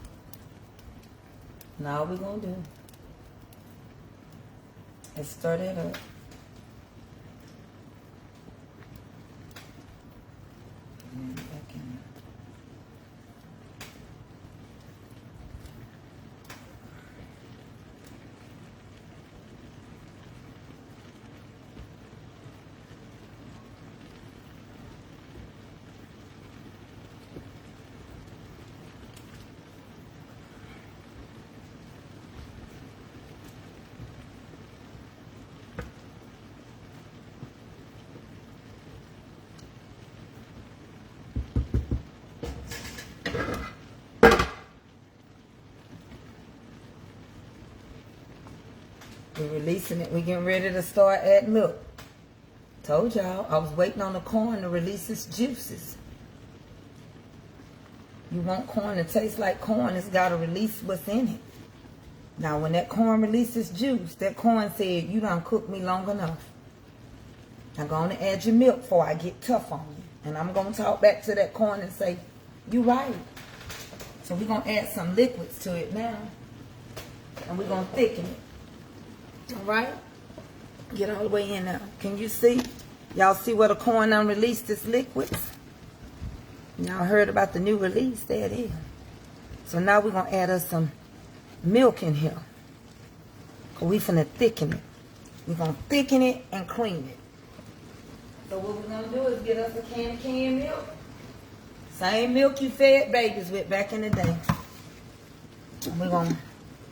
Now all we're going to do is stir it up. And back in there. We're releasing it. We're getting ready to start adding milk. Told y'all, I was waiting on the corn to release its juices. You want corn to taste like corn, it's got to release what's in it. Now, when that corn releases juice, that corn said, you done cooked me long enough. I'm going to add your milk before I get tough on you. And I'm going to talk back to that corn and say, you right. So we're going to add some liquids to it now. And we're going to thicken it. All right, get all the way in now. Can you see? Y'all see where the corn done released its liquids? Y'all heard about the new release? There it is. So now we're going to add us some milk in here. Because we finna thicken it. We're going to thicken it and cream it. So what we're going to do is get us a can of canned milk. Same milk you fed babies with back in the day. And we're going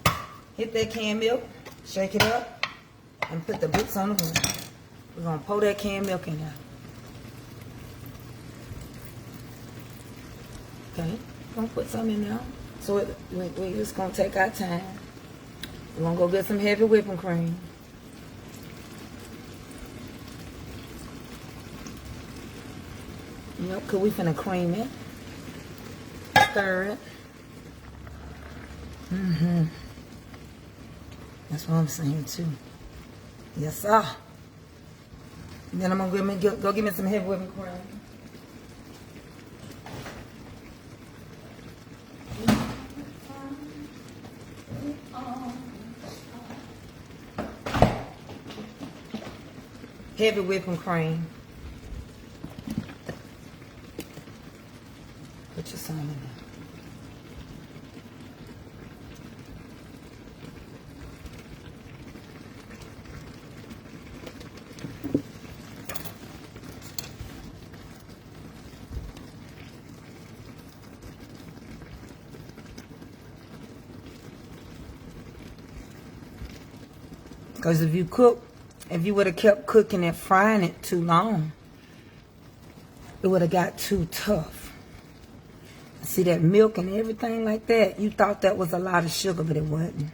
to hit that canned milk. Shake it up and put the bits on the ground. We're going to pour that canned milk in there. Okay, we're going to put some in there. So we're just going to take our time. We're going to go get some heavy whipping cream. Yep, because we finna cream it. Stir it. Mm-hmm. That's what I'm saying too. Yes, sir. And then I'm gonna go give me some heavy whipping cream. Heavy whipping cream. Put your some in there. Because if you would have kept cooking and frying it too long, it would have got too tough. See that milk and everything like that? You thought that was a lot of sugar, but it wasn't.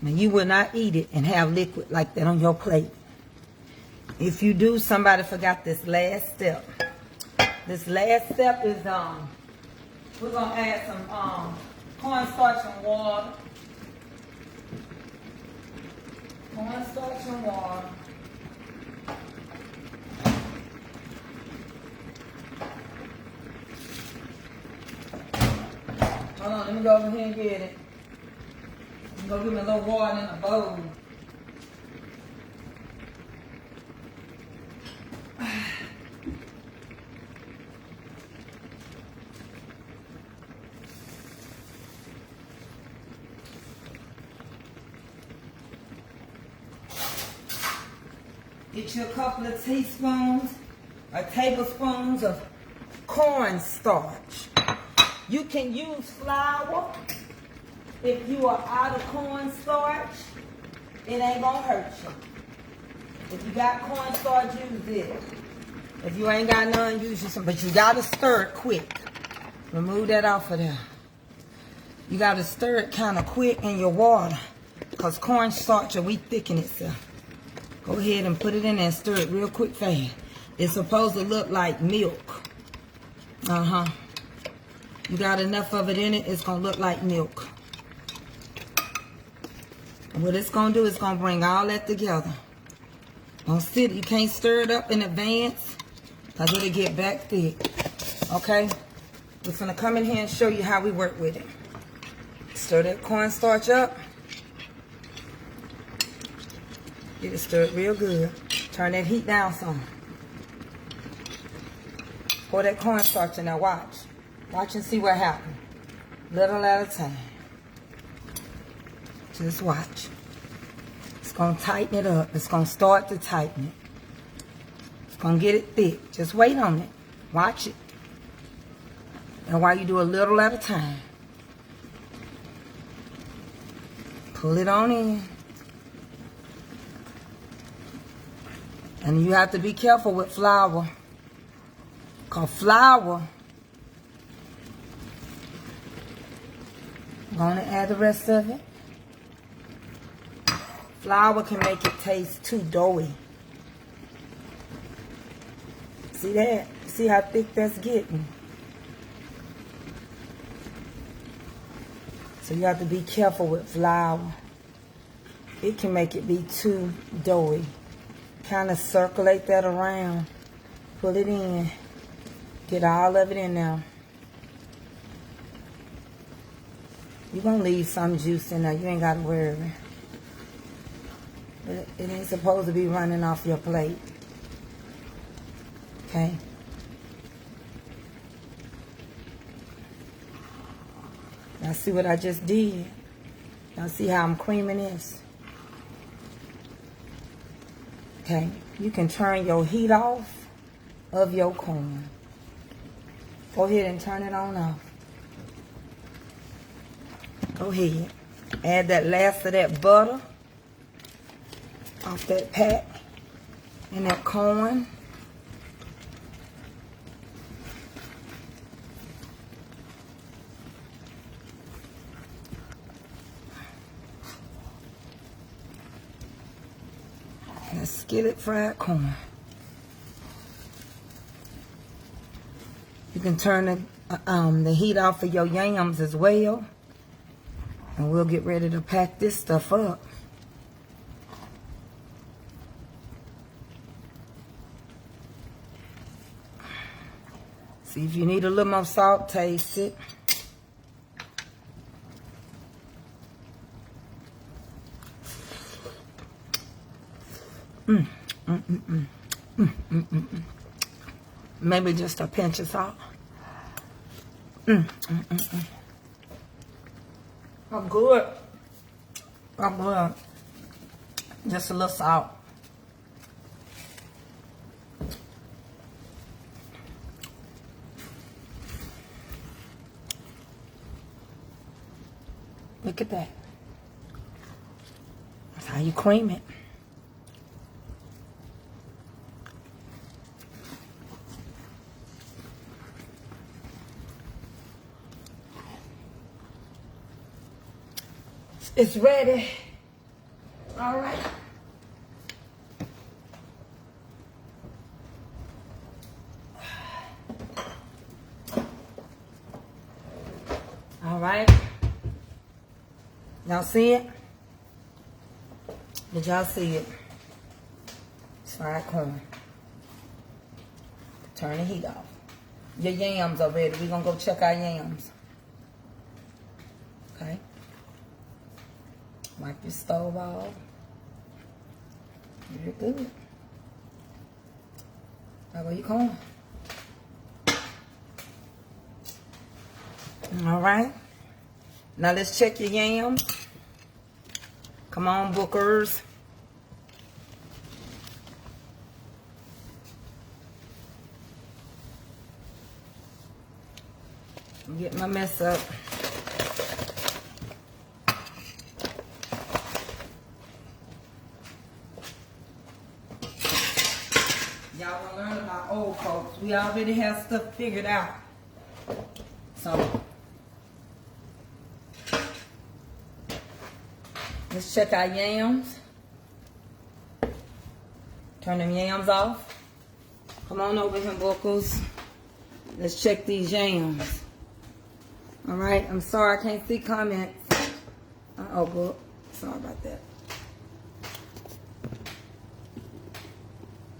Now you will not eat it and have liquid like that on your plate. If you do, somebody forgot this last step. This last step is we're gonna add some cornstarch and water. Cornstarch and water. Hold on, let me go over here and get it. Go give me a little water in a bowl. Get you a couple of teaspoons or tablespoons of cornstarch. You can use flour if you are out of cornstarch. It ain't gonna hurt you. If you got cornstarch, use it. If you ain't got none, use some. But you gotta stir it quick. Remove that off of there. You gotta stir it kind of quick in your water, because cornstarch will thicken itself. Go ahead and put it in there and stir it real quick fast. It's supposed to look like milk. You got enough of it in it, it's gonna look like milk. And what it's gonna do is gonna bring all that together. Don't sit, you can't stir it up in advance, because it'll get back thick. Okay? We're gonna come in here and show you how we work with it. Stir that cornstarch up. Get it stirred real good. Turn that heat down some. Pour that cornstarch in there. Watch. Watch and see what happens. Little at a time. Just watch. It's going to tighten it up. It's going to start to tighten it. It's going to get it thick. Just wait on it. Watch it. And while you do a little at a time. Pull it on in. And you have to be careful with flour. Because flour, I'm going to add the rest of it. Flour can make it taste too doughy. See that? See how thick that's getting? So you have to be careful with flour. It can make it be too doughy. Kind of circulate that around. Pull it in. Get all of it in there. You're going to leave some juice in there. You ain't got to worry. But it ain't supposed to be running off your plate. Okay? Now see what I just did? Now see how I'm creaming this? Okay? You can turn your heat off of your corn. Go ahead and turn it on off. Go ahead. Add that last of that butter off that pack and that corn. And skillet fried corn. You can turn the heat off of your yams as well. And we'll get ready to pack this stuff up. See if you need a little more salt, taste it. Maybe just a pinch of salt. I'm good. I'm good. Just a little salt. Look at that. That's how you cream it. It's ready. All right. All right. Y'all see it? Did y'all see it? It's fried corn. Turn the heat off. Your yams are ready. We're going to go check our yams. Okay. Wipe your stove off. You're good. Now where you going? All right. Now let's check your yams. Come on, bookers. Get my mess up. Y'all gonna learn about old folks. We already have stuff figured out. So let's check our yams. Turn them yams off. Come on over here, Buckles. Let's check these yams. All right, I'm sorry I can't see comments. Uh-oh, book. Sorry about that.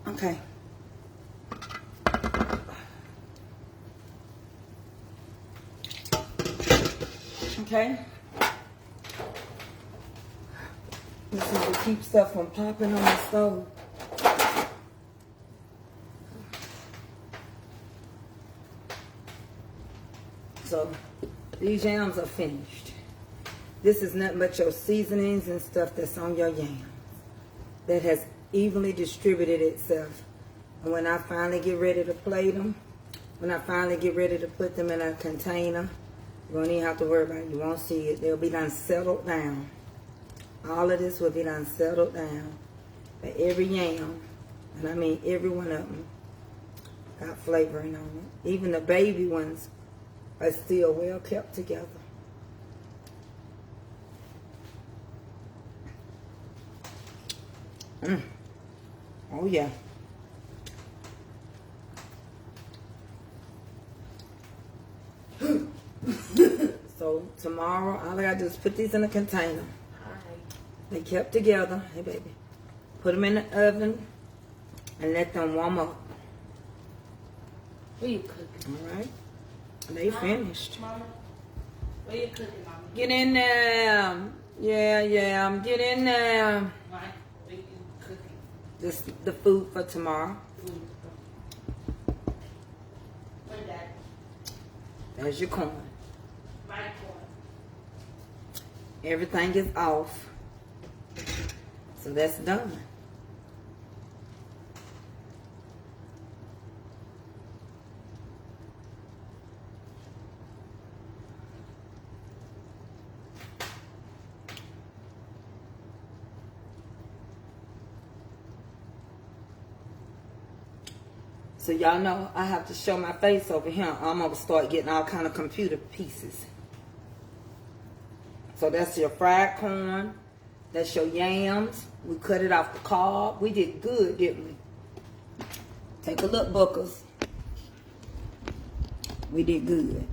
Okay. Okay. This is to keep stuff from popping on the stove. So, these yams are finished. This is nothing but your seasonings and stuff that's on your yams that has evenly distributed itself. And when I finally get ready to plate them, when I finally get ready to put them in a container, you won't even have to worry about it. You won't see it. They'll be done settled down. All of this will be done settled down. But every yam, and I mean every one of them, got flavoring on it. Even the baby ones are still well kept together. Oh yeah. So tomorrow, all I gotta do is put these in a container. They kept together. Hey baby. Put them in the oven and let them warm up. What you cooking? All right. They finished. Mama, what you cooking, Mama? Get in there. Yeah. Get in there. Right? What you cooking? This the food for tomorrow. What that? There's your corn. Right corn. Everything is off. So that's done. So y'all know I have to show my face over here. I'm gonna start getting all kind of computer pieces. So that's your fried corn. That's your yams. We cut it off the cob. We did good, didn't we? Take a look, Bookers. We did good.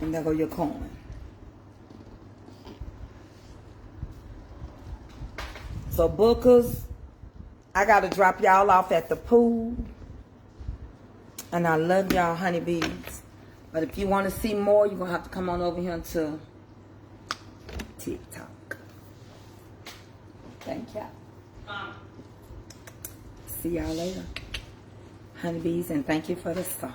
And there go your corn. So Bookers, I gotta drop y'all off at the pool. And I love y'all honeybees. But if you want to see more, you're gonna have to come on over here to TikTok. Thank y'all. See y'all later. Honeybees, and thank you for the stars.